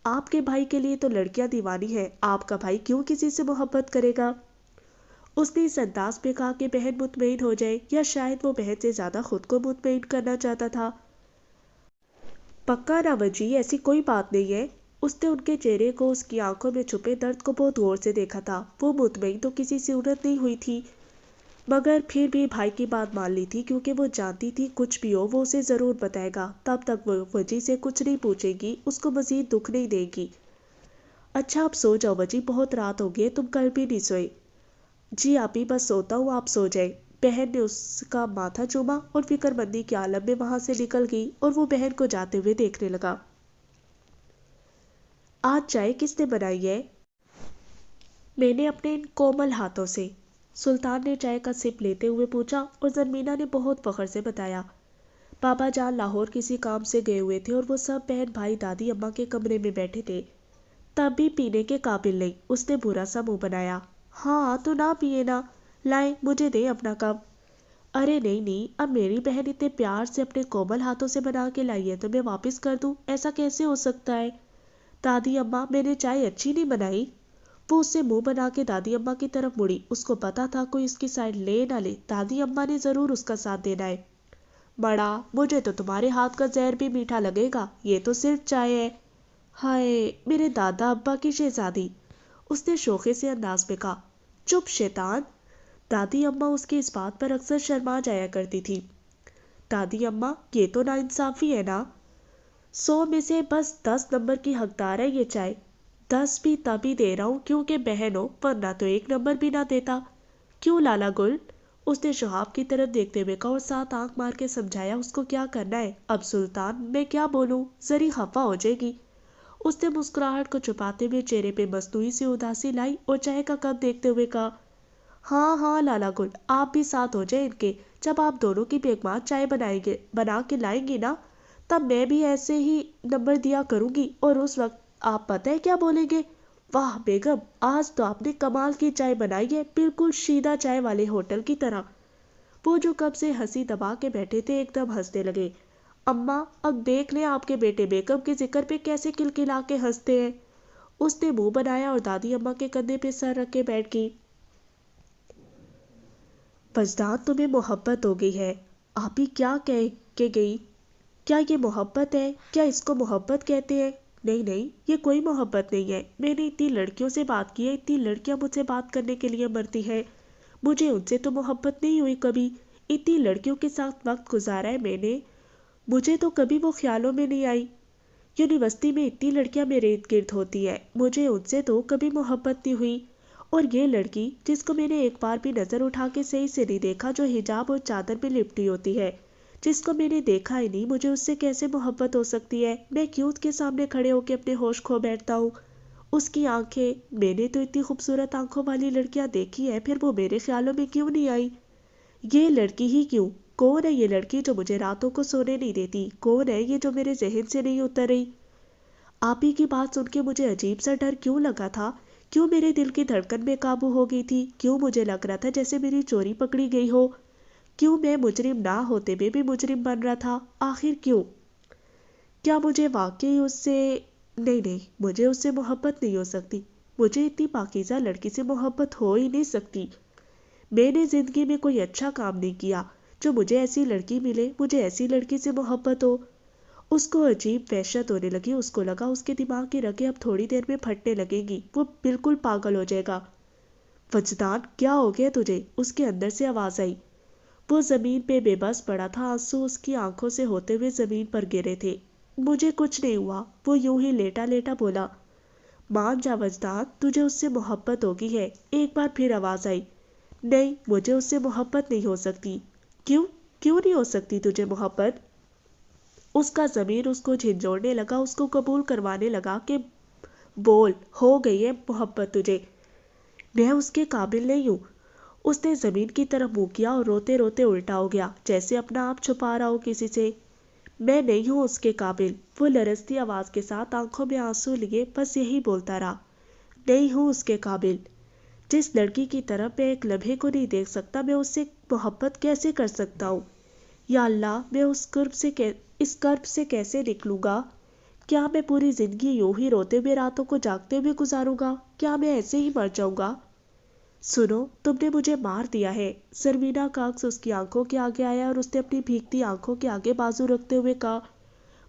Speaker 1: آپ کے بھائی کے لیے تو لڑکیاں دیوانی ہیں، آپ کا بھائی کیوں کسی سے محبت کرے گا؟ اس نے اس انداز میں کہا کہ بہن مطمئن ہو جائے، یا شاید وہ بہن سے زیادہ خود کو مطمئن کرنا چاہتا تھا۔ پکا نہ وجی، ایسی کوئی بات نہیں ہے۔ اس نے ان کے چہرے کو، اس کی آنکھوں میں چھپے درد کو بہت غور سے دیکھا تھا۔ وہ مطمئن تو کسی صورت نہیں ہوئی تھی، مگر پھر بھی بھائی کی بات مان لی تھی، کیونکہ وہ جانتی تھی کچھ بھی ہو وہ اسے ضرور بتائے گا، تب تک وہ وجی سے کچھ نہیں پوچھے گی، اس کو مزید دکھ نہیں دے گی۔ اچھا اب سو جاؤ وجی، بہت رات ہو گئی، تم کل بھی نہیں سوئے۔ جی آپی، بس سوتا ہوں، آپ سو جائیں۔ بہن نے اس کا ماتھا چوما اور فکر مندی کے عالم میں وہاں سے نکل گئی، اور وہ بہن کو جاتے ہوئے دیکھنے لگا۔ آج چائے کس نے بنائی ہے؟ میں نے اپنے ان کومل ہاتھوں سے، سلطان نے چائے کا سپ لیتے ہوئے پوچھا، اور زرمینا نے بہت فخر سے بتایا۔ بابا جان لاہور کسی کام سے گئے ہوئے تھے اور وہ سب بہن بھائی دادی اماں کے کمرے میں بیٹھے تھے، تب بھی پینے کے قابل نہیں۔ اس نے برا سا منہ بنایا۔ ہاں تو نہ پیے نا، لائیں مجھے دیں اپنا کپ۔ ارے نہیں، اب میری بہن اتنے پیار سے اپنے کومل ہاتھوں سے بنا کے لائی ہے تو میں واپس کر دوں؟ ایسا کیسے ہو سکتا ہے؟ دادی اماں، میں نے چائے اچھی نہیں بنائی؟ وہ اس سے منہ بنا کے دادی اماں کی طرف مڑی۔ اس کو پتا تھا کوئی اس کی سائڈ لے نہ لے، دادی اماں نے ضرور اس کا ساتھ دینا ہے۔ بڑا، مجھے تو تمہارے ہاتھ کا زہر بھی میٹھا لگے گا، یہ تو صرف چائے ہے۔ ہائے میرے دادا ابا کی شہزادی، اس نے شوخے سے انداز میں کہا۔ چپ شیطان! دادی اماں اس کی اس بات پر اکثر شرما جایا کرتی تھی۔ دادی اماں، یہ تو ناانصافی ہے نا، 100 میں سے بس 10 نمبر کی حقدار ہے یہ چائے۔ 10 بھی تبھی دے رہا ہوں کیونکہ بہن ہو، ورنہ تو 1 نمبر بھی نہ دیتا۔ کیوں لالا گل؟ اس نے شہاب کی طرف دیکھتے ہوئے کہا اور ساتھ آنکھ مار کے سمجھایا اس کو کیا کرنا ہے۔ اب سلطان، میں کیا بولوں، زری خفا ہو جائے گی۔ اس نے مسکراہٹ کو چھپاتے ہوئے چہرے پہ مصنوعی سی اداسی لائی اور چائے کا کپ دیکھتے ہوئے کہا، ہاں لالا گل، آپ بھی ساتھ ہو جائیں ان کے۔ جب آپ دونوں کی بیگمات چائے بنا کے لائیں گی نا، تب میں بھی ایسے ہی نمبر دیا کروں گی، اور اس وقت آپ پتہ ہے کیا بولیں گے؟ واہ بیگم، آج تو آپ نے کمال کی چائے بنائی ہے، بالکل شیدہ چائے والے ہوٹل کی طرح۔ وہ جو کب سے ہنسی دبا کے بیٹھے تھے ایک دم ہنسنے لگے۔ اماں، اب دیکھ لیں آپ کے بیٹے بیگم کے ذکر پہ کیسے کلکلا کے ہنستے ہیں۔ اس نے منہ بنایا اور دادی اماں کے کندھے پہ سر رکھ کے بیٹھ گئی۔ وجدان، تمہیں محبت ہو گئی ہے؟ آپ ہی کیا کہہ کے گئی؟ کیا یہ محبت ہے؟ کیا اس کو محبت کہتے ہیں؟ نہیں نہیں، یہ کوئی محبت نہیں ہے، میں نے اتنی لڑکیوں سے بات کی ہے، اتنی لڑکیاں مجھ سے بات کرنے کے لیے مرتی ہیں، مجھے ان سے تو محبت نہیں ہوئی کبھی، اتنی لڑکیوں کے ساتھ وقت گزارا ہے میں نے، مجھے تو کبھی وہ خیالوں میں نہیں آئی۔ یونیورسٹی میں اتنی لڑکیاں میرے ارد گرد ہوتی ہیں، مجھے ان سے تو کبھی محبت نہیں ہوئی، اور یہ لڑکی جس کو میں نے ایک بار بھی نظر اٹھا کے صحیح سے نہیں دیکھا، جو حجاب اور چادر میں لپٹی ہوتی ہے، جس کو میں نے دیکھا ہی نہیں، مجھے اس سے کیسے محبت ہو سکتی ہے؟ میں کیوں اس کے سامنے کھڑے ہو کے اپنے ہوش کھو بیٹھتا ہوں؟ اس کی آنکھیں، میں نے تو اتنی خوبصورت آنکھوں والی لڑکیاں دیکھی ہیں، پھر وہ میرے خیالوں میں کیوں نہیں آئی؟ یہ لڑکی ہی کیوں؟ کون ہے یہ لڑکی جو مجھے راتوں کو سونے نہیں دیتی؟ کون ہے یہ جو میرے ذہن سے نہیں اتر رہی؟ آپ ہی کی بات سن کے مجھے عجیب سا ڈر کیوں لگا تھا؟ کیوں میرے دل کی دھڑکن میں قابو ہو گئی تھی؟ کیوں مجھے لگ رہا تھا جیسے میری چوری پکڑی گئی ہو؟ کیوں میں مجرم نہ ہوتے ہوئے بھی مجرم بن رہا تھا؟ آخر کیوں؟ کیا مجھے واقعی اس سے، نہیں نہیں، مجھے اس سے محبت نہیں ہو سکتی، مجھے اتنی پاکیزہ لڑکی سے محبت ہو ہی نہیں سکتی۔ میں نے زندگی میں کوئی اچھا کام نہیں کیا جو مجھے ایسی لڑکی ملے، مجھے ایسی لڑکی سے محبت ہو۔ اس کو عجیب وحشت ہونے لگی، اس کو لگا اس کے دماغ کی رگیں اب تھوڑی دیر میں پھٹنے لگیں گی، وہ بالکل پاگل ہو جائے گا۔ وجدان کیا ہو گیا تجھے؟ اس کے اندر سے آواز آئی۔ وہ زمین پہ بے بس پڑا تھا، آنسو اس کی آنکھوں سے ہوتے ہوئے زمین پر گرے تھے۔ مجھے کچھ نہیں ہوا، وہ یوں ہی لیٹا لیٹا بولا۔ مان جا وجدان، تجھے اس سے محبت ہوگی ہے۔ ایک بار پھر آواز آئی۔ نہیں، مجھے اس سے محبت نہیں ہو سکتی۔ کیوں؟ کیوں نہیں ہو سکتی تجھے محبت؟ اس کا ضمیر اس کو جھنجھوڑنے لگا، اس کو قبول کروانے لگا کہ بول، ہو گئی ہے محبت تجھے، میں اس کے قابل نہیں ہوں۔ اس نے زمین کی طرف منہ کیا اور روتے روتے الٹا ہو گیا، جیسے اپنا آپ چھپا رہا ہو کسی سے۔ میں نہیں ہوں اس کے قابل، وہ لرزتی آواز کے ساتھ آنکھوں میں آنسو لیے بس یہی بولتا رہا۔ نہیں ہوں اس کے قابل۔ جس لڑکی کی طرف میں ایک لمحے کو نہیں دیکھ سکتا، میں اس سے محبت کیسے کر سکتا ہوں؟ یا اللہ، میں اس کرب سے کیسے نکلوں گا؟ کیا میں پوری زندگی یوں ہی روتے ہوئے راتوں کو جاگتے ہوئے گزاروں گا؟ کیا میں ایسے ہی مر جاؤں گا؟ سنو، تم نے مجھے مار دیا ہے۔ سرمینا کا عکس اس کی آنکھوں کے آگے آیا اور اس نے اپنی بھیگتی آنکھوں کے آگے بازو رکھتے ہوئے کہا۔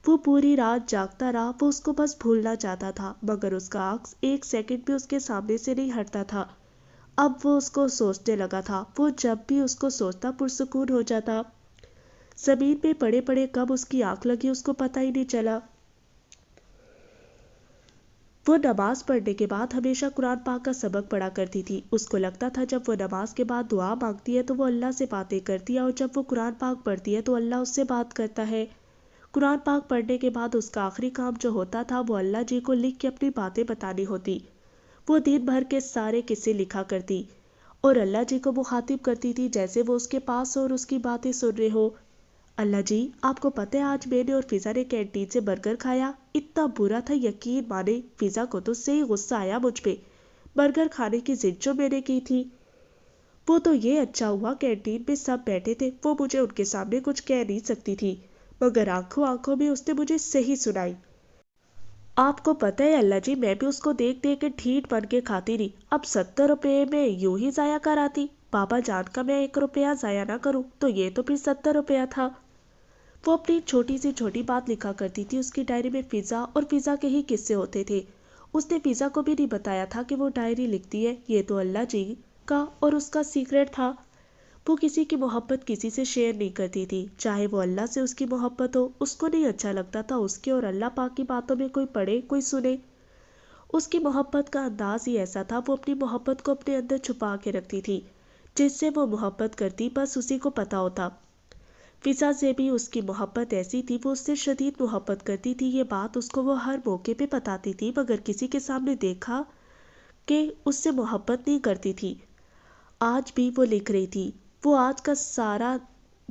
Speaker 1: وہ پوری رات جاگتا رہا، وہ اس کو بس بھولنا چاہتا تھا، مگر اس کا عکس ایک سیکنڈ بھی اس کے سامنے سے نہیں ہٹتا تھا۔ اب وہ اس کو سوچنے لگا تھا، وہ جب بھی اس کو سوچتا پرسکون ہو جاتا۔ زمین پہ پڑے پڑے کب اس کی آنکھ لگی اس کو پتہ ہی نہیں چلا۔ وہ نماز پڑھنے کے بعد ہمیشہ قرآن پاک کا سبق پڑھا کرتی تھی۔ اس کو لگتا تھا جب وہ نماز کے بعد دعا مانگتی ہے تو وہ اللہ سے باتیں کرتی ہے، اور جب وہ قرآن پاک پڑھتی ہے تو اللہ اس سے بات کرتا ہے۔ قرآن پاک پڑھنے کے بعد اس کا آخری کام جو ہوتا تھا وہ اللہ جی کو لکھ کے اپنی باتیں بتانی ہوتی۔ وہ دن بھر کے سارے قصے لکھا کرتی اور اللہ جی کو مخاطب کرتی تھی جیسے وہ اس کے پاس ہو اور اس کی باتیں سن رہے ہو۔ اللہ جی، آپ کو پتہ ہے آج میں نے اور فضا نے کینٹین سے برگر کھایا، اتنا برا تھا، یقین مانے فضا کو تو صحیح غصہ آیا مجھ پہ، برگر کھانے کی ضد جو میں نے کی تھی۔ وہ تو یہ اچھا ہوا کینٹین میں سب بیٹھے تھے، وہ مجھے ان کے سامنے کچھ کہہ نہیں سکتی تھی، مگر آنکھوں آنکھوں میں اس نے مجھے صحیح سنائی۔ آپ کو پتہ ہے اللہ جی، میں بھی اس کو دیکھ دیکھ کے ڈھیٹ بن کے کھاتی رہی، اب 70 روپے میں یوں ہی ضائع کر آتی، بابا جان کا میں 1 روپیہ ضائع نہ کروں تو یہ تو پھر 70 روپیہ تھا۔ وہ اپنی چھوٹی سی چھوٹی بات لکھا کرتی تھی، اس کی ڈائری میں فضا اور فضا کے ہی قصے ہوتے تھے۔ اس نے فضا کو بھی نہیں بتایا تھا کہ وہ ڈائری لکھتی ہے، یہ تو اللہ جی کا اور اس کا سیکرٹ تھا۔ وہ کسی کی محبت کسی سے شیئر نہیں کرتی تھی، چاہے وہ اللہ سے اس کی محبت ہو، اس کو نہیں اچھا لگتا تھا اس کے اور اللہ پاک کی باتوں میں کوئی پڑھے کوئی سنے۔ اس کی محبت کا انداز ہی ایسا تھا، وہ اپنی محبت کو اپنے اندر چھپا کے رکھتی تھی، جس سے وہ محبت کرتی بس اسی کو پتا ہوتا۔ فضا سے بھی اس کی محبت ایسی تھی، وہ اس سے شدید محبت کرتی تھی، یہ بات اس کو وہ ہر موقع پہ بتاتی تھی، مگر کسی کے سامنے دیکھا کہ اس سے محبت نہیں کرتی تھی۔ آج بھی وہ لکھ رہی تھی، وہ آج کا سارا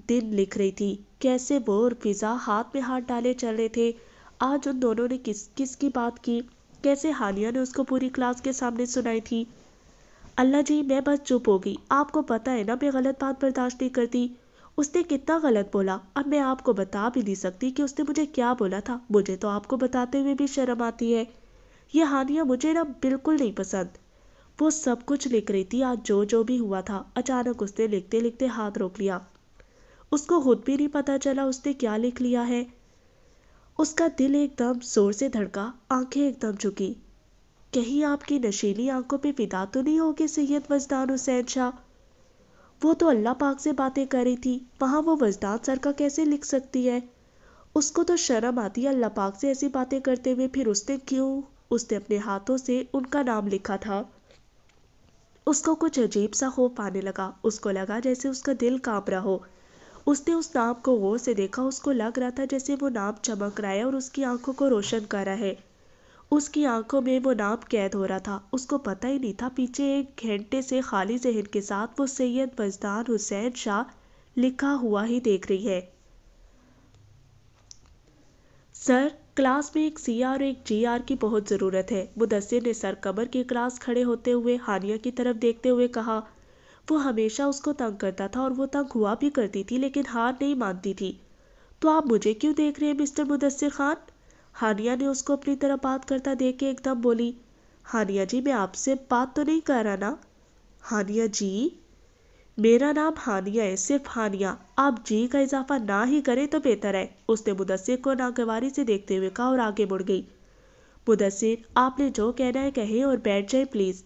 Speaker 1: دن لکھ رہی تھی، کیسے وہ اور فضا ہاتھ میں ہاتھ ڈالے چل رہے تھے۔ آج ان دونوں نے کس کس کی بات کی، کیسے حالیہ نے اس کو پوری کلاس کے سامنے سنائی تھی۔ اللہ جی، میں بس چپ ہو گئی، آپ کو پتہ ہے نا میں غلط بات برداشت نہیں کرتی۔ اس نے کتنا غلط بولا، اب میں آپ کو بتا بھی نہیں سکتی کہ اس نے مجھے کیا بولا تھا، مجھے تو آپ کو بتاتے ہوئے بھی شرم آتی ہے۔ یہ حالیہ مجھے نا بالکل نہیں پسند۔ وہ سب کچھ لکھ رہی تھی، آج جو بھی ہوا تھا، اچانک اس نے لکھتے لکھتے ہاتھ روک لیا۔ اس کو خود بھی نہیں پتا چلا اس نے کیا لکھ لیا ہے۔ اس کا دل ایک دم زور سے دھڑکا، آنکھیں ایک دم جھکی۔ کہیں آپ کی نشیلی آنکھوں پہ فدا تو نہیں ہوگی سید وجدان حسین شاہ؟ وہ تو اللہ پاک سے باتیں کر رہی تھی، وہاں وہ وجدان سر کا کیسے لکھ سکتی ہے؟ اس کو تو شرم آتی ہے اللہ پاک سے ایسی باتیں کرتے ہوئے، پھر اس نے کیوں؟ اس نے اپنے ہاتھوں سے ان کا نام لکھا تھا۔ اس کو کچھ عجیب سا خوف آنے لگا، اس کو لگا جیسے اس کا دل کانپ رہا ہو۔ اس نے اس نام کو غور سے دیکھا، اس کو لگ رہا تھا جیسے وہ نام چمک رہا ہے اور اس کی آنکھوں کو روشن کر رہا ہے۔ اس کی آنکھوں میں وہ نام قید ہو رہا تھا، اس کو پتہ ہی نہیں تھا پیچھے ایک گھنٹے سے خالی ذہن کے ساتھ وہ سید وجدان حسین شاہ لکھا ہوا ہی دیکھ رہی ہے۔ سر، کلاس میں ایک سی آر اور ایک جی آر کی بہت ضرورت ہے، مدثر نے سر قمر کی کلاس کھڑے ہوتے ہوئے ہانیہ کی طرف دیکھتے ہوئے کہا۔ وہ ہمیشہ اس کو تنگ کرتا تھا اور وہ تنگ ہوا بھی کرتی تھی، لیکن ہار نہیں مانتی تھی۔ تو آپ مجھے کیوں دیکھ رہے ہیں مسٹر مدثر خان؟ ہانیہ نے اس کو اپنی طرف بات کرتا دیکھ کے ایک دم بولی۔ ہانیہ جی، میں آپ سے بات تو نہیں کر رہا نا؟ ہانیہ جی؟ میرا نام ہانیہ ہے، صرف ہانیہ، آپ جی کا اضافہ نہ ہی کریں تو بہتر ہے، اس نے مدثر کو ناگواری سے دیکھتے ہوئے کہا اور آگے مڑ گئی۔ مدثر، آپ نے جو کہنا ہے کہیں اور بیٹھ جائیں پلیز۔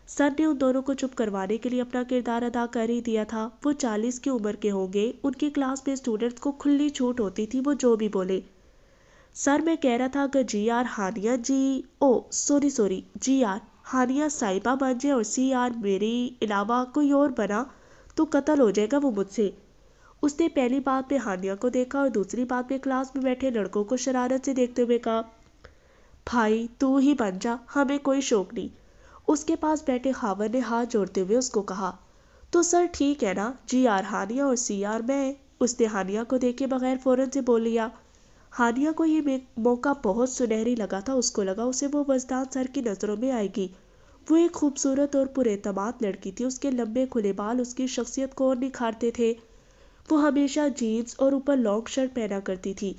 Speaker 1: سر نے ان دونوں کو چپ کروانے کے لیے اپنا کردار ادا کر ہی دیا تھا۔ وہ 40 کی عمر کے ہوں گے، ان کی کلاس میں اسٹوڈنٹس کو کھلی چھوٹ ہوتی تھی، وہ جو بھی بولے۔ سر، میں کہہ رہا تھا اگر جی are Hania G are Hania صاحبہ بن جائے اور سی آر میرے علاوہ کوئی اور بنا تو قتل ہو جائے گا وہ مجھ سے۔ اس نے پہلی بات میں ہانیہ کو دیکھا اور دوسری بات میں کلاس میں بیٹھے لڑکوں کو شرارت سے دیکھتے ہوئے کہا، بھائی تو ہی بن جا، ہمیں کوئی شوق نہیں۔ اس کے پاس بیٹھے خاور نے ہاتھ جوڑتے ہوئے اس کو کہا، تو سر ٹھیک ہے نا، جی آر ہانیہ اور سی آر میں۔ اس نے ہانیہ کو دیکھے بغیر فوراً سے بول لیا۔ ہانیہ کو یہ موقع بہت سنہری لگا تھا، اس کو لگا اسے وہ وجدان سر کی نظروں میں آئے گی۔ وہ ایک خوبصورت اور پراعتماد لڑکی تھی، اس کے لمبے کھلے بال اس کی شخصیت کو اور نکھارتے تھے۔ وہ ہمیشہ جینز اور اوپر لانگ شرٹ پہنا کرتی تھی،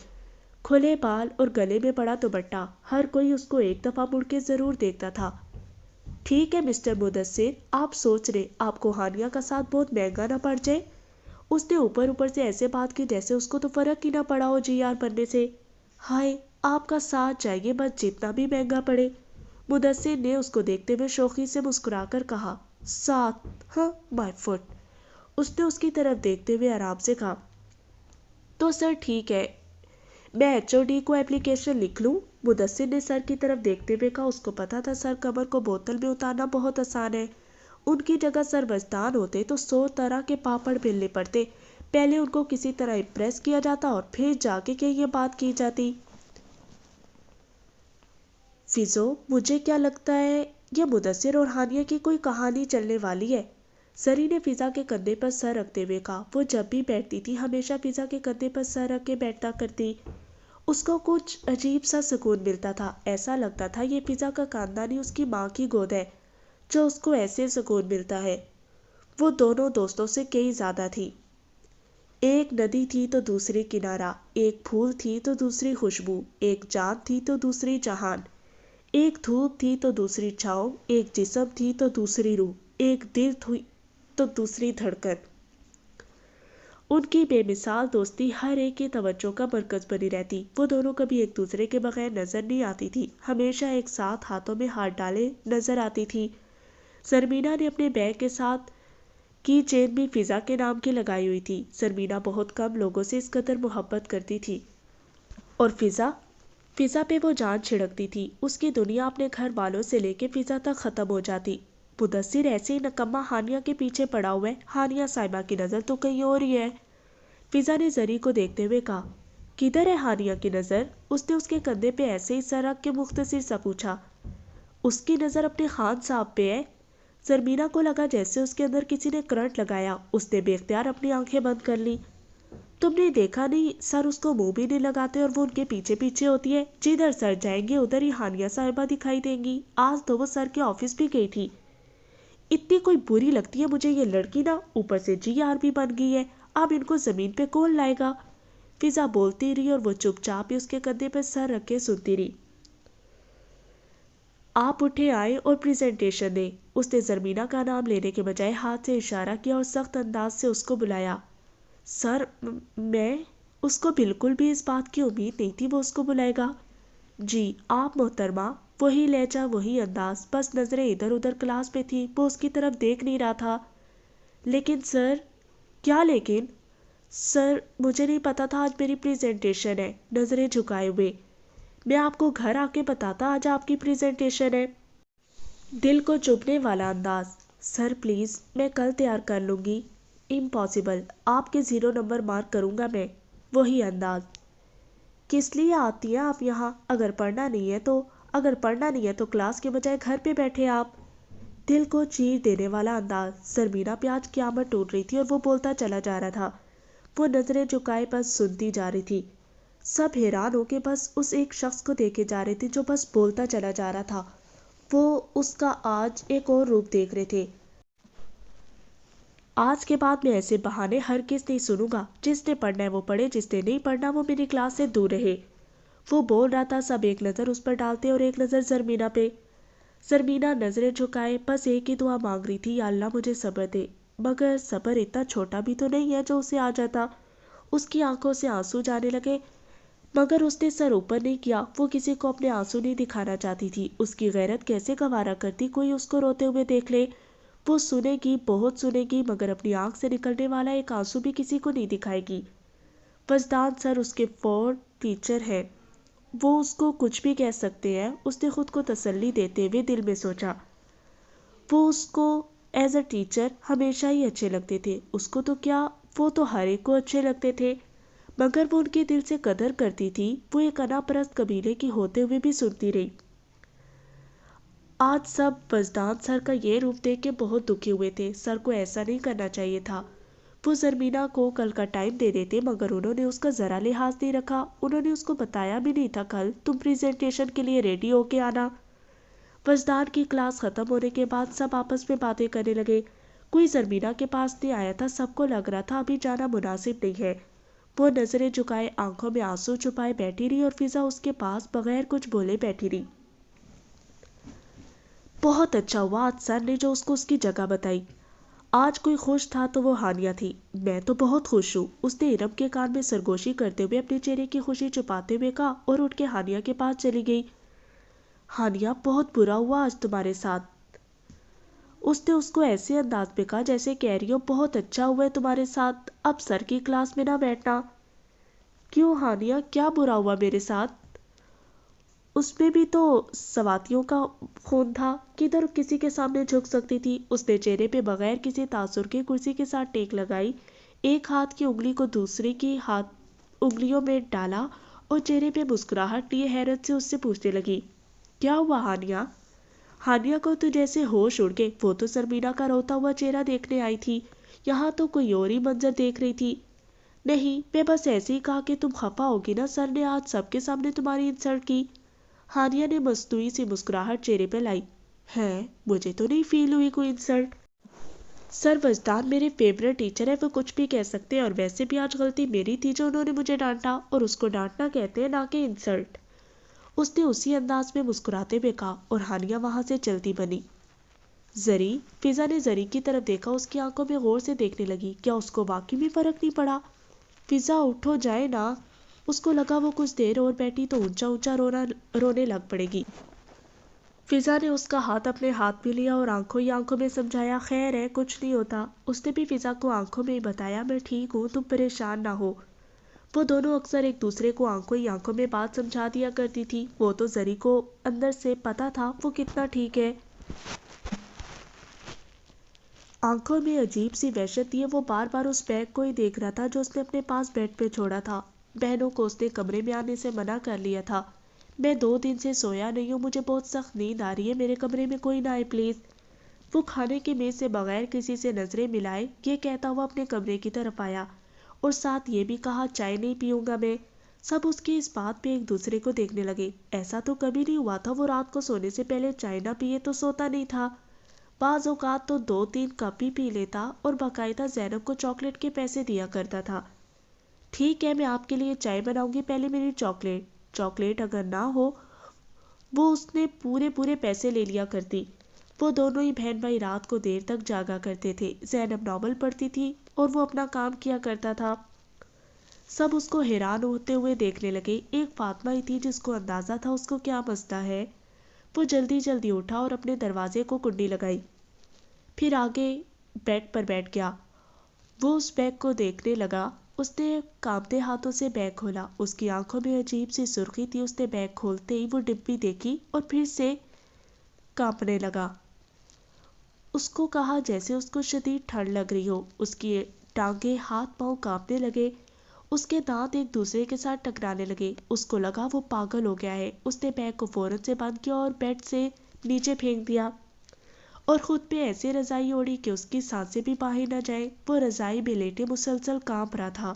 Speaker 1: کھلے بال اور گلے میں بڑا دوپٹہ، ہر کوئی اس کو ایک دفعہ مڑ کے ضرور دیکھتا تھا۔ ٹھیک ہے مسٹر مدثر، آپ سوچ رہے آپ کو ہانیہ کا ساتھ بہت مہنگا نہ پڑ جائے؟ اس نے اوپر سے ایسے بات کی جیسے اس کو تو فرق ہی نہ پڑا ہو جی آر بننے سے۔ ہائے، آپ کا ساتھ چاہیے، بس جتنا بھی مہنگا پڑے۔ مدثر نے اس کو دیکھتے ہوئے شوخی سے مسکرا کر کہا، ساتھ؟ ہاں، مائی فٹ۔ اس نے اس کی طرف دیکھتے ہوئے آرام سے کہا، تو سر ٹھیک ہے، میں ایچ او ڈی کو اپلیکیشن لکھ لوں؟ مدثر نے سر کی طرف دیکھتے ہوئے کہا۔ اس کو پتا تھا سر قمر کو بوتل میں اتارنا بہت آسان ہے، ان کی جگہ سر وجدان ہوتے تو 100 طرح کے پاپڑ بیلنے پڑتے، پہلے ان کو کسی طرح امپریس کیا جاتا اور پھر جا کے یہ بات کی جاتی۔ فضو، مجھے کیا لگتا ہے یہ مدثر اور ہانیہ کی کوئی کہانی چلنے والی ہے۔ سری نے فضا کے کندھے پر سر رکھتے ہوئے کہا۔ وہ جب بھی بیٹھتی تھی ہمیشہ فضا کے کندھے پر سر رکھ کے بیٹھا کرتی، اس کو کچھ عجیب سا سکون ملتا تھا، ایسا لگتا تھا یہ فضا کا خاندان ہی اس کی ماں کی گود ہے جو اس کو ایسے سکون ملتا ہے۔ وہ دونوں دوستوں سے کئی زیادہ تھی، ایک ندی تھی تو دوسری کنارہ، ایک پھول تھی تو دوسری خوشبو، ایک جان تھی تو دوسری جہان، ایک دھوپ تھی تو دوسری چھاؤں، ایک جسم تھی تو دوسری روح، ایک دل تھی تو دوسری دھڑکن۔ ان کی بے مثال دوستی ہر ایک کی توجہ کا مرکز بنی رہتی۔ وہ دونوں کبھی ایک دوسرے کے بغیر نظر نہیں آتی تھی، ہمیشہ ایک ساتھ ہاتھوں میں ہاتھ ڈالے نظر آتی تھی۔ سرمینا نے اپنے بیگ کے ساتھ کی چین بھی فضا کے نام کی لگائی ہوئی تھی۔ سرمینا بہت کم لوگوں سے اس قدر محبت کرتی تھی، اور فضا پہ وہ جان چھڑکتی تھی۔ اس کی دنیا اپنے گھر والوں سے لے کے فضا تک ختم ہو جاتی۔ مدثر ایسے ہی نکما ہانیہ کے پیچھے پڑا ہوا ہے، ہانیہ صاحبہ کی نظر تو کہیں اور ہی ہے۔ فضا نے زری کو دیکھتے ہوئے کہا، کدھر ہے ہانیہ کی نظر؟ اس نے اس کے کندھے پہ ایسے ہی سر رکھ کے مختصر سا پوچھا۔ اس کی نظر اپنے خان صاحب پہ ہے۔ سرمینا کو لگا جیسے اس کے اندر کسی نے کرنٹ لگایا، اس نے بے اختیار اپنی آنکھیں بند کر لی۔ تم نے دیکھا نہیں، سر اس کو منہ بھی نہیں لگاتے اور وہ ان کے پیچھے پیچھے ہوتی ہے، جدھر سر جائیں گے ادھر ہی ہانیہ صاحبہ دکھائی دیں گی۔ آج تو وہ سر کے آفس بھی گئی تھی۔ اتنی کوئی بری لگتی ہے مجھے یہ لڑکی نا، اوپر سے جی آر بھی بن گئی ہے، اب ان کو زمین پہ کون لائے گا؟ فضا بولتی رہی اور وہ چپ چاپ ہی اس کے کندھے پر سر رکھ کے سنتی رہی۔ آپ اٹھے آئے اور پریزنٹیشن دیں۔ اس نے زرمینا کا نام لینے کے بجائے ہاتھ سے اشارہ کیا اور سخت انداز سے اس کو بلایا۔ سر، میں؟ اس کو بالکل بھی اس بات کی امید نہیں تھی وہ اس کو بلائے گا۔ جی آپ محترمہ، وہی لہجہ وہی انداز، بس نظریں ادھر ادھر کلاس میں تھی، وہ اس کی طرف دیکھ نہیں رہا تھا۔ لیکن سر۔ کیا لیکن؟ سر مجھے نہیں پتا تھا آج میری پریزنٹیشن ہے، نظریں جھکائے ہوئے۔ میں آپ کو گھر آ کے بتاتا آج آپ کی پریزنٹیشن ہے۔ دل کو چبھنے والا انداز۔ سر پلیز میں کل تیار کر لوں گی۔ امپاسبل، آپ کے 0 نمبر مارک کروں گا میں۔ وہی انداز۔ کس لیے آتی ہیں آپ یہاں؟ اگر پڑھنا نہیں ہے تو کلاس کے بجائے گھر پہ بیٹھے آپ۔ دل کو چیر دینے والا انداز۔ زرمینہ پہ آج قیامت ٹوٹ رہی تھی اور وہ بولتا چلا جا رہا تھا۔ وہ نظریں جھکائے بس سنتی جا رہی تھی۔ سب حیران ہو کے بس اس ایک شخص کو دیکھے جا رہے تھے جو بس بولتا چلا جا رہا تھا۔ وہ اس کا آج ایک اور روپ دیکھ رہے تھے۔ آج کے بعد میں ایسے بہانے ہرگز نہیں سنوں گا۔ جس نے پڑھنا ہے وہ پڑھے، جس نے نہیں پڑھنا وہ میری کلاس سے دور رہے۔ وہ بول رہا تھا، سب ایک نظر اس پر ڈالتے اور ایک نظر زرمینہ پہ۔ زرمینہ نظریں جھکائے بس ایک ہی دعا مانگ رہی تھی، یا اللہ مجھے صبر دے۔ مگر صبر اتنا چھوٹا بھی تو نہیں ہے جو اسے آ جاتا۔ اس کی آنکھوں سے آنسو جانے لگے، مگر اس نے سر اوپر نہیں کیا۔ وہ کسی کو اپنے آنسو نہیں دکھانا چاہتی تھی۔ اس کی غیرت کیسے گوارا کرتی کوئی اس کو روتے ہوئے دیکھ لے۔ وہ سنے گی، بہت سنے گی، مگر اپنی آنکھ سے نکلنے والا ایک آنسو بھی کسی کو نہیں دکھائے گی۔ وجدان سر اس کے فورم ٹیچر ہیں، وہ اس کو کچھ بھی کہہ سکتے ہیں۔ اس نے خود کو تسلی دیتے ہوئے دل میں سوچا۔ وہ اس کو ایز اے ٹیچر ہمیشہ ہی اچھے لگتے تھے۔ اس کو تو کیا، وہ تو ہر ایک کو اچھے لگتے تھے، مگر وہ ان کے دل سے قدر کرتی تھی۔ وہ ایک انا پرست قبیلے کی ہوتے ہوئے بھی سنتی رہی۔ آج سب وجدان سر کا یہ روپ دیکھ کے بہت دکھی ہوئے تھے۔ سر کو ایسا نہیں کرنا چاہیے تھا۔ وہ زرمینہ کو کل کا ٹائم دے دیتے، مگر انہوں نے اس کا ذرا لحاظ نہیں رکھا۔ انہوں نے اس کو بتایا بھی نہیں تھا کل تم پریزنٹیشن کے لیے ریڈی ہو کے آنا۔ وجدان کی کلاس ختم ہونے کے بعد سب آپس میں باتیں کرنے لگے۔ کوئی زرمینہ کے پاس نہیں آیا تھا، سب کو لگ رہا تھا ابھی جانا مناسب نہیں ہے۔ وہ نظریں جھکائے آنکھوں میں آنسو چھپائے بیٹھی رہی اور فضا اس کے پاس بغیر کچھ بولے بیٹھی رہی۔ بہت اچھا ہوا آج سر نے جو اس کو اس کی جگہ بتائی۔ آج کوئی خوش تھا تو وہ ہانیہ تھی۔ میں تو بہت خوش ہوں، اس نے ارم کے کان میں سرگوشی کرتے ہوئے اپنے چہرے کی خوشی چھپاتے ہوئے کہا اور اٹھ کے ہانیہ کے پاس چلی گئی۔ ہانیہ بہت برا ہوا آج تمہارے ساتھ۔ اس نے اس کو ایسے انداز میں کہا جیسے کہہ رہی ہو بہت اچھا ہوا ہے تمہارے ساتھ، اب سر کی کلاس میں نہ بیٹھنا۔ کیوں ہانیہ، کیا برا ہوا میرے ساتھ؟ اس میں بھی تو سواتیوں کا خون تھا، کدھر کسی کے سامنے جھک سکتی تھی۔ اس نے چہرے پہ بغیر کسی تاثر کے کرسی کے ساتھ ٹیک لگائی، ایک ہاتھ کی انگلی کو دوسرے کی انگلیوں میں ڈالا اور چہرے پہ مسکراہٹ لیے حیرت سے اس سے پوچھنے لگی، کیا ہوا ہانیہ؟ ہانیہ کو تو جیسے ہوش اڑ گئے۔ وہ تو زرمینہ کا روتا ہوا چہرہ دیکھنے آئی تھی، یہاں تو کوئی اور ہی منظر دیکھ رہی تھی۔ نہیں، میں بس ایسے ہی کہا کہ تم خفا ہوگی نا، سر نے آج سب کے سامنے تمہاری انسلٹ کی۔ ہانیہ نے مصنوعی سی مسکراہٹ چہرے پہ لائی، ہے مجھے تو نہیں فیل ہوئی کوئی انسلٹ۔ سر وجدان میرے فیورٹ ٹیچر ہے، وہ کچھ بھی کہہ سکتے ہیں، اور ویسے بھی آج غلطی میری تھی جو انہوں نے مجھے ڈانٹا، اور اس کو ڈانٹنا کہتے ہیں نہ کہ انسلٹ۔ اس نے اسی انداز میں مسکراتے ہوئے کہا اور ہانیہ وہاں سے چلتی بنی۔ زری، فضا نے زری کی طرف دیکھا، اس کی آنکھوں میں غور سے دیکھنے لگی۔ کیا اس کو واقعی میں فرق نہیں پڑا؟ فضا اٹھو جائے نا۔ اس کو لگا وہ کچھ دیر اور بیٹھی تو اونچا اونچا رونے لگ پڑے گی۔ فضا نے اس کا ہاتھ اپنے ہاتھ میں لیا اور آنکھوں ہی آنکھوں میں سمجھایا، خیر ہے، کچھ نہیں ہوتا۔ اس نے بھی فضا کو آنکھوں میں ہی بتایا، میں ٹھیک ہوں، تم پریشان نہ ہو۔ وہ دونوں اکثر ایک دوسرے کو آنکھوں ہی آنکھوں میں بات سمجھا دیا کرتی تھی۔ وہ تو زری کو اندر سے پتا تھا وہ کتنا ٹھیک ہے۔ آنکھوں میں عجیب سی وحشت تھی، وہ بار بار اس بیگ کو ہی دیکھ رہا تھا جو اس نے اپنے پاس بیڈ پہ چھوڑا تھا۔ بہنوں کو اس نے کمرے میں آنے سے منع کر لیا تھا۔ میں 2 دن سے سویا نہیں ہوں، مجھے بہت سخت نیند آ رہی ہے، میرے کمرے میں کوئی نہ آئے پلیز۔ وہ کھانے کی میز سے بغیر کسی سے نظریں ملائے یہ کہتا ہوا اپنے کمرے کی طرف آیا، اور ساتھ یہ بھی کہا، چائے نہیں پیوں گا میں۔ سب اس کی اس بات پہ ایک دوسرے کو دیکھنے لگے۔ ایسا تو کبھی نہیں ہوا تھا وہ رات کو سونے سے پہلے چائے نہ پیے تو سوتا نہیں تھا۔ بعض اوقات تو 2-3 کپ ہی پی لیتا، اور باقاعدہ زینب کو چاکلیٹ کے پیسے دیا کرتا تھا۔ ٹھیک ہے، میں آپ کے لیے چائے بناؤں گی، پہلے میری چاکلیٹ اگر نہ ہو وہ اس نے پورے پیسے لے لیا کرتی۔ وہ دونوں ہی بہن بھائی رات کو دیر تک جاگا کرتے تھے۔ زینب ناول پڑھتی تھی اور وہ اپنا کام کیا کرتا تھا۔ سب اس کو حیران ہوتے ہوئے دیکھنے لگے. ایک فاطمہ ہی تھی جس کو اندازہ تھا اس کو کیا مسئلہ ہے. وہ جلدی جلدی اٹھا اور اپنے دروازے کو کنڈی لگائی. پھر آگے بیڈ پر بیٹھ گیا. وہ اس بیگ کو دیکھنے لگا. اس نے کانپتے ہاتھوں سے بیگ کھولا. اس کی آنکھوں میں عجیب سی سرخی تھی. اس نے بیگ کھولتے ہی وہ ڈبی دیکھی اور پھر سے کانپنے لگا. اس کو کہا جیسے اس کو شدید ٹھنڈ لگ رہی ہو. اس کی ٹانگیں ہاتھ پاؤں کانپنے لگے. اس کے دانت ایک دوسرے کے ساتھ ٹکرانے لگے. اس کو لگا وہ پاگل ہو گیا ہے. اس نے بیگ کو فوراً سے بند کیا اور بیڈ سے نیچے پھینک دیا اور خود پہ ایسے رضائی اوڑھی کہ اس کی سانسیں بھی باہر نہ جائیں. وہ رضائی میں لیٹے مسلسل کانپ رہا تھا.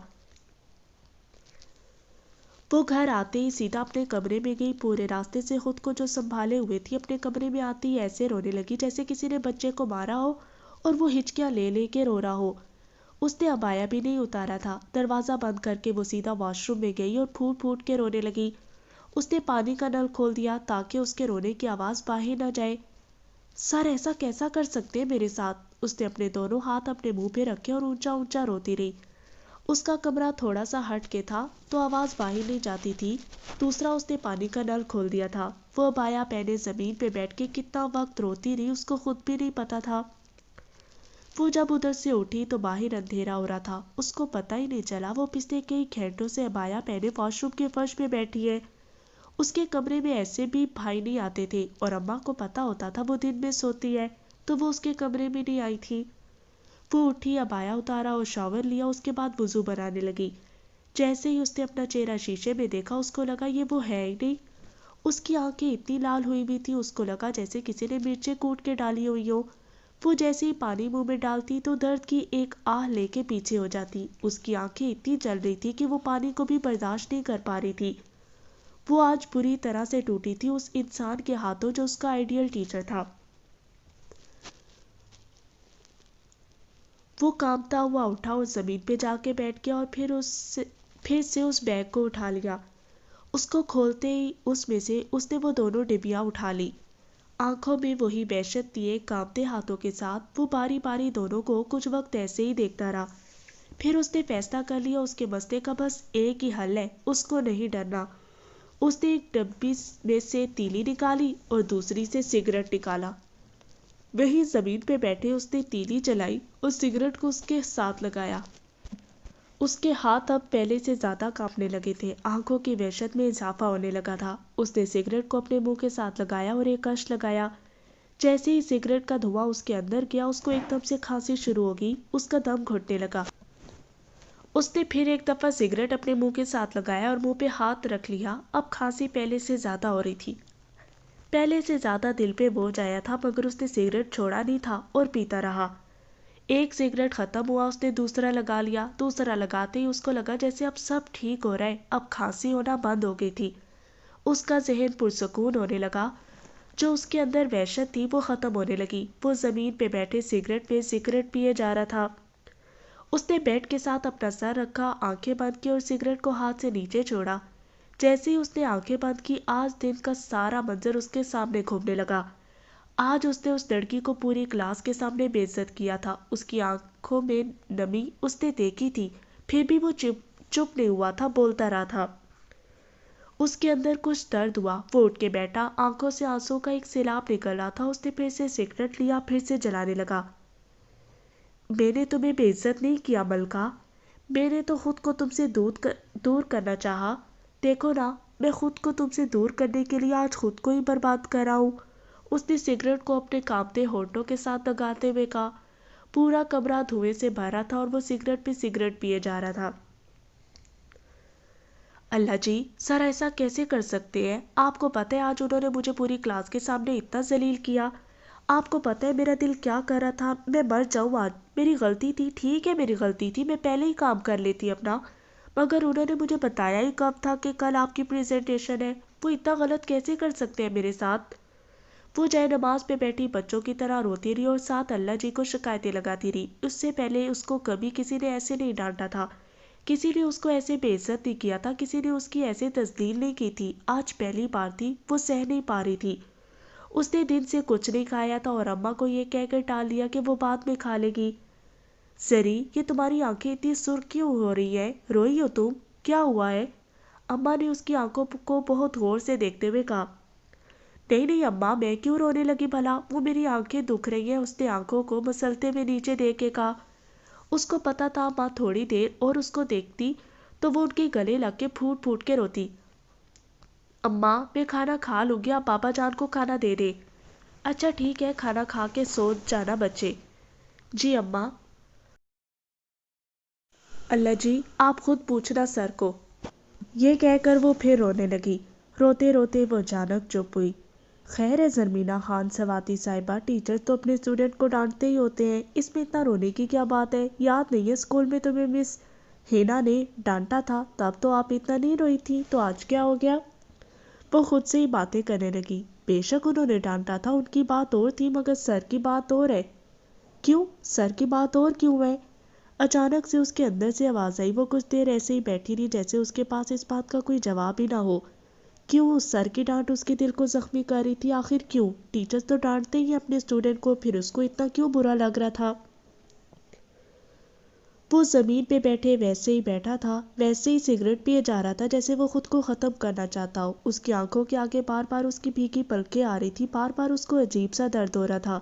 Speaker 1: وہ گھر آتے ہی سیدھا اپنے کمرے میں گئی. پورے راستے سے خود کو جو سنبھالے ہوئے تھی اپنے کمرے میں آتی ہی ایسے رونے لگی جیسے کسی نے بچے کو مارا ہو اور وہ ہچکیاں لے لے کے رو رہا ہو. اس نے عبایا بھی نہیں اتارا تھا. دروازہ بند کر کے وہ سیدھا واش روم میں گئی اور پھوٹ پھوٹ کے رونے لگی. اس نے پانی کا نل کھول دیا تاکہ اس کے رونے کی آواز باہر نہ جائے. سر ایسا کیسا کر سکتے میرے ساتھ. اس نے اپنے دونوں ہاتھ اپنے منہ پہ رکھے اور اونچا اونچا روتی رہی. اس کا کمرہ تھوڑا سا ہٹ کے تھا تو آواز باہر نہیں جاتی تھی. دوسرا اس نے پانی کا نل کھول دیا تھا. وہ عبایا پہنے زمین پہ بیٹھ کے کتنا وقت روتی رہی اس کو خود بھی نہیں پتا تھا. وہ جب ادھر سے اٹھی تو باہر اندھیرا ہو رہا تھا. اس کو پتہ ہی نہیں چلا وہ پچھلے کئی گھنٹوں سے عبایا پہنے واش روم کے فرش پہ بیٹھی ہے. اس کے کمرے میں ایسے بھی بھائی نہیں آتے تھے اور اماں کو پتا ہوتا تھا وہ دن میں سوتی ہے تو وہ اس کے کمرے میں نہیں آئی تھی. وہ اٹھی, عبایا اتارا اور شاور لیا. اس کے بعد وضو بنانے لگی. جیسے ہی اس نے اپنا چہرہ شیشے میں دیکھا اس کو لگا یہ وہ ہے ہی نہیں. اس کی آنکھیں اتنی لال ہوئی ہوئی تھی اس کو لگا جیسے کسی نے مرچیں کوٹ کے ڈالی ہوئی ہو. وہ جیسے ہی پانی منہ میں ڈالتی تو درد کی ایک آہ لے کے پیچھے ہو جاتی. اس کی آنکھیں اتنی جل رہی تھی کہ وہ پانی کو بھی برداشت نہیں کر پا رہی تھی. وہ آج بری طرح سے ٹوٹی تھی اس انسان کے ہاتھوں جو اس کا آئیڈیل ٹیچر تھا. وہ کانپتا ہوا اٹھا اور زمین پہ جا کے بیٹھ گیا اور پھر سے اس بیگ کو اٹھا لیا. اس کو کھولتے ہی اس میں سے اس نے وہ دونوں ڈبیاں اٹھا لی. آنکھوں میں وہی وحشت لیے کانپتے ہاتھوں کے ساتھ وہ باری باری دونوں کو کچھ وقت ایسے ہی دیکھتا رہا. پھر اس نے فیصلہ کر لیا اس کے مسئلے کا بس ایک ہی حل ہے, اس کو نہیں ڈرنا. اس نے ایک ڈبی میں سے تیلی نکالی اور دوسری سے سگریٹ نکالا. وہی زمین پہ بیٹھے اس نے تیلی جلائی اور سگریٹ کو اس کے ساتھ لگایا. اس کے ہاتھ اب پہلے سے زیادہ کانپنے لگے تھے. آنکھوں کی وحشت میں اضافہ ہونے لگا تھا. اس نے سگریٹ کو اپنے منہ کے ساتھ لگایا اور ایک کش لگایا. جیسے ہی سگریٹ کا دھواں اس کے اندر گیا اس کو ایک دم سے کھانسی شروع ہو گئی. اس کا دم گھٹنے لگا. اس نے پھر ایک دفعہ سگریٹ اپنے منہ کے ساتھ لگایا اور منہ پہ ہاتھ رکھ لیا. اب کھانسی پہلے سے زیادہ ہو رہی تھی. پہلے سے زیادہ دل پہ بوجھ آیا تھا مگر اس نے سگریٹ چھوڑا نہیں تھا اور پیتا رہا. ایک سگریٹ ختم ہوا اس نے دوسرا لگا لیا. دوسرا لگاتے ہی اس کو لگا جیسے اب سب ٹھیک ہو رہا ہے. اب کھانسی ہونا بند ہو گئی تھی. اس کا ذہن پرسکون ہونے لگا. جو اس کے اندر وحشت تھی وہ ختم ہونے لگی. وہ زمین پہ بیٹھے سگریٹ پہ سگریٹ پیے جا رہا تھا. اس نے بیڈ کے ساتھ اپنا سر رکھا, آنکھیں بند کی اور سگریٹ کو ہاتھ سے نیچے چھوڑا. جیسے ہی اس نے آنکھیں بند کی آج دن کا سارا منظر اس کے سامنے گھومنے لگا. آج اس نے اس لڑکی کو پوری کلاس کے سامنے بے عزت کیا تھا. اس کی آنکھوں میں نمی اس نے دیکھی تھی پھر بھی وہ چپ نہیں ہوا تھا, بولتا رہا تھا. اس کے اندر کچھ درد ہوا. وہ اٹھ کے بیٹھا. آنکھوں سے آنسوں کا ایک سیلاب نکل رہا تھا. اس نے پھر سے سگریٹ لیا, پھر سے جلانے لگا. میں نے تمہیں بے عزت نہیں کیا ملکہ. میں نے تو خود کو تم سے دور کرنا چاہا. دیکھو نا میں خود کو تم سے دور کرنے کے لیے آج خود کو ہی برباد کر رہا ہوں. اس نے سگریٹ کو اپنے کانپتے ہونٹوں کے ساتھ لگاتے ہوئے کہا. پورا کمرہ دھوئیں سے بھرا تھا اور وہ سگریٹ پہ سگریٹ پیے جا رہا تھا. اللہ جی, سر ایسا کیسے کر سکتے ہیں؟ آپ کو پتہ ہے آج انہوں نے مجھے پوری کلاس کے سامنے اتنا ذلیل کیا. آپ کو پتہ ہے میرا دل کیا کر رہا تھا, میں مر جاؤں آج. میری غلطی تھی, ٹھیک ہے میری غلطی تھی, میں پہلے ہی کام کر لیتی اپنا. مگر انہوں نے مجھے بتایا ہی کب تھا کہ کل آپ کی پریزنٹیشن ہے. وہ اتنا غلط کیسے کر سکتے ہیں میرے ساتھ؟ وہ جائے نماز پہ بیٹھی بچوں کی طرح روتی رہی اور ساتھ اللہ جی کو شکایتیں لگاتی رہی. اس سے پہلے اس کو کبھی کسی نے ایسے نہیں ڈانٹا تھا, کسی نے اس کو ایسے بے عزت نہیں کیا تھا, کسی نے اس کی ایسے تذلیل نہیں کی تھی. آج پہلی بار تھی, وہ سہ نہیں پا رہی تھی. اس نے دن سے کچھ نہیں کھایا تھا اور اماں کو یہ کہہ کر ٹال دیا کہ وہ بعد میں کھا لے گی. زری، یہ تمہاری آنکھیں اتنی سرخ کیوں ہو رہی ہیں؟ روئی ہو تم؟ کیا ہوا ہے؟ اماں نے اس کی آنکھوں کو بہت غور سے دیکھتے ہوئے کہا۔ نہیں نہیں اماں، میں کیوں رونے لگی بھلا؟ وہ میری آنکھیں دکھ رہی ہیں، اس نے آنکھوں کو مسلتے ہوئے نیچے دیکھ کے کہا۔ اس کو پتا تھا ماں تھوڑی دیر اور اس کو دیکھتی تو وہ ان کے گلے لگ کے پھوٹ پھوٹ کے روتی۔ اماں، میں کھانا کھا لوں گی، آپ پاپا جان کو کھانا دے دیں۔ اچھا ٹھیک ہے، کھانا کھا کے سو جانا بچے۔ جی اماں۔ اللہ جی، آپ خود پوچھنا سر کو۔ یہ کہہ کر وہ پھر رونے لگی۔ روتے روتے وہ اچانک چپ ہوئی۔ خیر ہے زرمینہ خان سواتی صاحبہ، ٹیچر تو اپنے اسٹوڈنٹ کو ڈانٹتے ہی ہوتے ہیں، اس میں اتنا رونے کی کیا بات ہے؟ یاد نہیں ہے اسکول میں تمہیں مس ہینا نے ڈانٹا تھا، تب تو آپ اتنا نہیں روئی تھی، تو آج کیا ہو گیا؟ وہ خود سے ہی باتیں کرنے لگی۔ بے شک انہوں نے ڈانٹا تھا، ان کی بات اور تھی، مگر سر کی بات اور ہے۔ کیوں؟ سر کی بات اور کیوں ہے؟ اچانک سے اس کے اندر سے آواز آئی۔ وہ کچھ دیر ایسے ہی بیٹھی رہی جیسے اس کے پاس اس بات کا کوئی جواب ہی نہ ہو۔ کیوں اس سر کی ڈانٹ اس کے دل کو زخمی کر رہی تھی؟ آخر کیوں؟ ٹیچر تو ڈانٹتے ہی اپنے اسٹوڈنٹ کو، پھر اس کو اتنا کیوں برا لگ رہا تھا؟ وہ زمین پہ بیٹھے ویسے ہی بیٹھا تھا، ویسے ہی سگریٹ پیے جا رہا تھا جیسے وہ خود کو ختم کرنا چاہتا ہو۔ اس کی آنکھوں کے آگے بار بار اس کی بھیگی پلکیں آ رہی تھی، بار بار اس کو عجیب سا درد ہو رہا تھا۔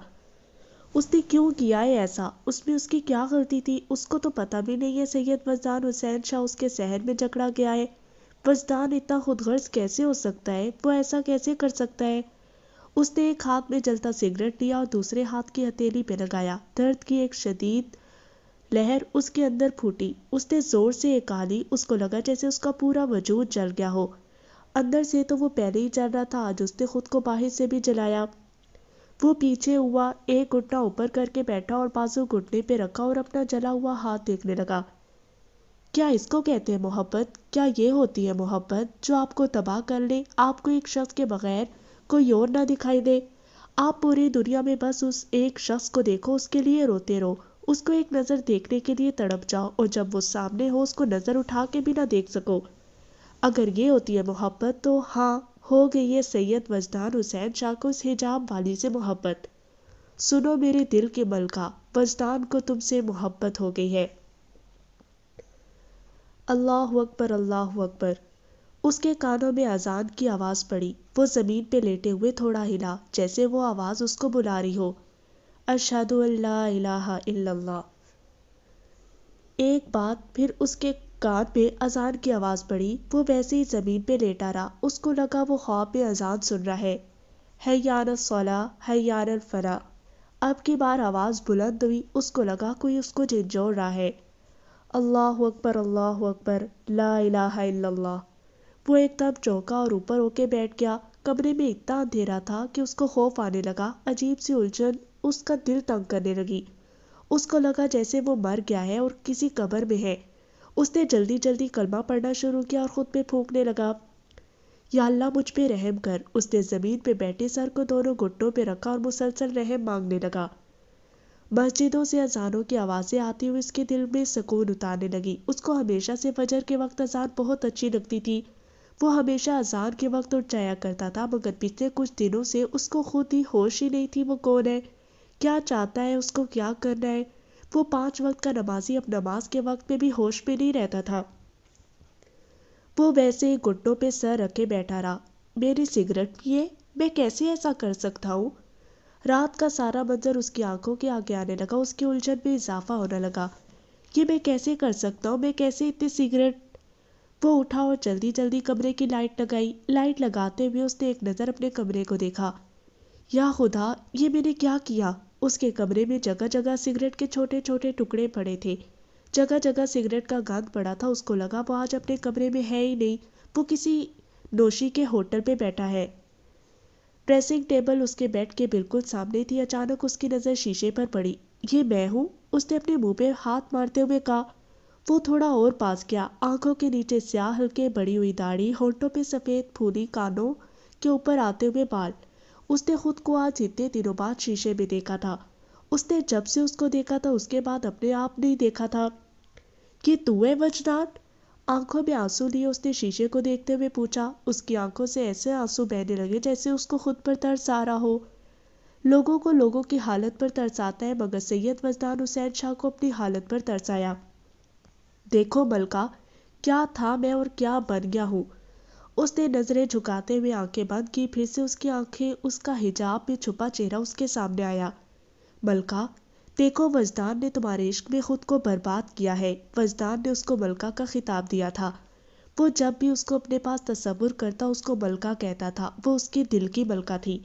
Speaker 1: اس نے کیوں کیا ہے ایسا؟ اس میں اس کی کیا غلطی تھی؟ اس کو تو پتہ بھی نہیں ہے سید وجدان حسین شاہ اس کے صحن میں جکڑا گیا ہے۔ وجدان اتنا خود غرض کیسے ہو سکتا ہے؟ وہ ایسا کیسے کر سکتا ہے؟ اس نے ایک ہاتھ میں جلتا سگریٹ لیا اور دوسرے ہاتھ کی ہتھیلی پہ لگایا۔ درد کی ایک شدید لہر اس کے اندر پھوٹی۔ اس نے زور سے ایک کہا لی، اس کو لگا جیسے اس کا پورا وجود جل گیا ہو۔ اندر سے تو وہ پہلے ہی جل رہا تھا، آج اس نے خود کو باہر سے بھی جلایا۔ وہ پیچھے ہوا، ایک گھٹنا اوپر کر کے بیٹھا اور بازو گھٹنے پہ رکھا اور اپنا جلا ہوا ہاتھ دیکھنے لگا۔ کیا اس کو کہتے ہیں محبت؟ کیا یہ ہوتی ہے محبت جو آپ کو تباہ کر لے؟ آپ کو ایک شخص کے بغیر کوئی اور نہ دکھائی دے؟ آپ پوری دنیا میں بس اس ایک شخص کو دیکھو، اس کے لیے روتے رہو، اس کو ایک نظر دیکھنے کے لیے تڑپ جاؤ، اور جب وہ سامنے ہو اس کو نظر اٹھا کے بھی نہ دیکھ سکو۔ اگر یہ ہوتی ہے محبت تو ہاں، ہو گئی ہے سید وجدان حسین شاہ کو اس حجاب والی سے محبت۔ سنو میرے دل کے ملکہ، وجدان کو تم سے محبت ہو گئی ہے۔ اللہ اکبر، اللہ اکبر۔ اس کے کانوں میں اذان کی آواز پڑی۔ وہ زمین پہ لیٹے ہوئے تھوڑا ہلا، جیسے وہ آواز اس کو بلا رہی ہو۔ اشہد ان لا الہ الا اللہ۔ ایک بات پھر اس کے کان میں اذان کی آواز پڑی۔ وہ ویسے ہی زمین پہ لیٹا رہا، اس کو لگا وہ خواب میں اذان سن رہا ہے۔ حی علی الصلاۃ، حی علی الفلاح۔ اب کی بار آواز بلند ہوئی، اس کو لگا کوئی اس کو جھنجھوڑ رہا ہے۔ اللہ اکبر، اللہ اکبر، لا الہ الا اللہ۔ وہ ایک دم چونکا اور اوپر ہو کے بیٹھ گیا۔ کمرے میں اتنا اندھیرا تھا کہ اس کو خوف آنے لگا، عجیب سی الجھن اس کا دل تنگ کرنے لگی۔ اس کو لگا جیسے وہ مر گیا ہے اور کسی قبر میں ہے۔ اس نے جلدی جلدی کلمہ پڑھنا شروع کیا اور خود پہ پھونکنے لگا، یا اللہ مجھ پہ رحم کر۔ اس نے زمین پہ بیٹھے سر کو دونوں گھٹنوں پہ رکھا اور مسلسل رحم مانگنے لگا۔ مسجدوں سے اذانوں کی آوازیں آتی ہوئی اس کے دل میں سکون اتارنے لگی۔ اس کو ہمیشہ سے فجر کے وقت اذان بہت اچھی لگتی تھی۔ وہ ہمیشہ اذان کے وقت اٹھ جایا کرتا تھا، مگر پچھلے کچھ دنوں سے اس کو خود ہی ہوش ہی نہیں تھی وہ کون ہے، کیا چاہتا ہے، اس کو کیا کرنا ہے۔ وہ 5 وقت کا نمازی اب نماز کے وقت میں بھی ہوش میں نہیں رہتا تھا۔ وہ ویسے ہی گھٹنوں پہ سر رکھے بیٹھا رہا۔ میری سگریٹ پیے؟ میں کیسے ایسا کر سکتا ہوں؟ رات کا سارا منظر اس کی آنکھوں کے آگے آنے لگا، اس کی الجھن میں اضافہ ہونے لگا۔ یہ میں کیسے کر سکتا ہوں؟ میں کیسے اتنی سگریٹ؟ وہ اٹھا اور جلدی جلدی کمرے کی لائٹ لگائی۔ لائٹ لگاتے ہوئے اس نے ایک نظر اپنے کمرے کو دیکھا۔ یا خدا، یہ میں نے کیا کیا؟ اس کے کمرے میں جگہ جگہ سگریٹ کے چھوٹے چھوٹے ٹکڑے پڑے تھے، جگہ جگہ سگریٹ کا گند پڑا تھا۔ اس کو لگا وہ آج اپنے کمرے میں ہے ہی نہیں، وہ کسی نوشی کے ہوٹل پہ بیٹھا ہے۔ ڈریسنگ ٹیبل اس کے بیڈ کے بالکل سامنے تھی۔ اچانک اس کی نظر شیشے پر پڑی۔ یہ میں ہوں؟ اس نے اپنے منہ پہ ہاتھ مارتے ہوئے کہا۔ وہ تھوڑا اور پاس گیا، آنکھوں کے نیچے سیاہ ہلکے بڑی ہوئی داڑھی، ہونٹوں پہ سفید پھولی، کانوں کے اوپر آتے ہوئے بال۔ اس نے خود کو آج اتنے دنوں بعد شیشے میں دیکھا تھا۔ اس نے جب سے اس کو دیکھا تھا اس کے بعد اپنے آپ نہیں دیکھا تھا۔ کہ تو ہے وجدان؟ آنکھوں میں آنسو لیے اس نے شیشے کو دیکھتے ہوئے پوچھا۔ اس کی آنکھوں سے ایسے آنسو بہنے لگے جیسے اس کو خود پر ترس آ رہا ہو۔ لوگوں کو لوگوں کی حالت پر ترس آتا ہے، مگر سید وجدان حسین شاہ کو اپنی حالت پر ترس آیا۔ دیکھو ملکہ، کیا تھا میں اور کیا بن گیا ہوں۔ اس نے نظریں جھکاتے ہوئے آنکھیں بند کی، پھر سے اس کی آنکھیں اس کا حجاب میں چھپا چہرہ اس کے سامنے آیا۔ ملکہ، دیکھو وجدان نے تمہارے عشق میں خود کو برباد کیا ہے۔ وجدان نے اس کو ملکہ کا خطاب دیا تھا۔ وہ جب بھی اس کو اپنے پاس تصور کرتا اس کو ملکہ کہتا تھا۔ وہ اس کے دل کی ملکہ تھی۔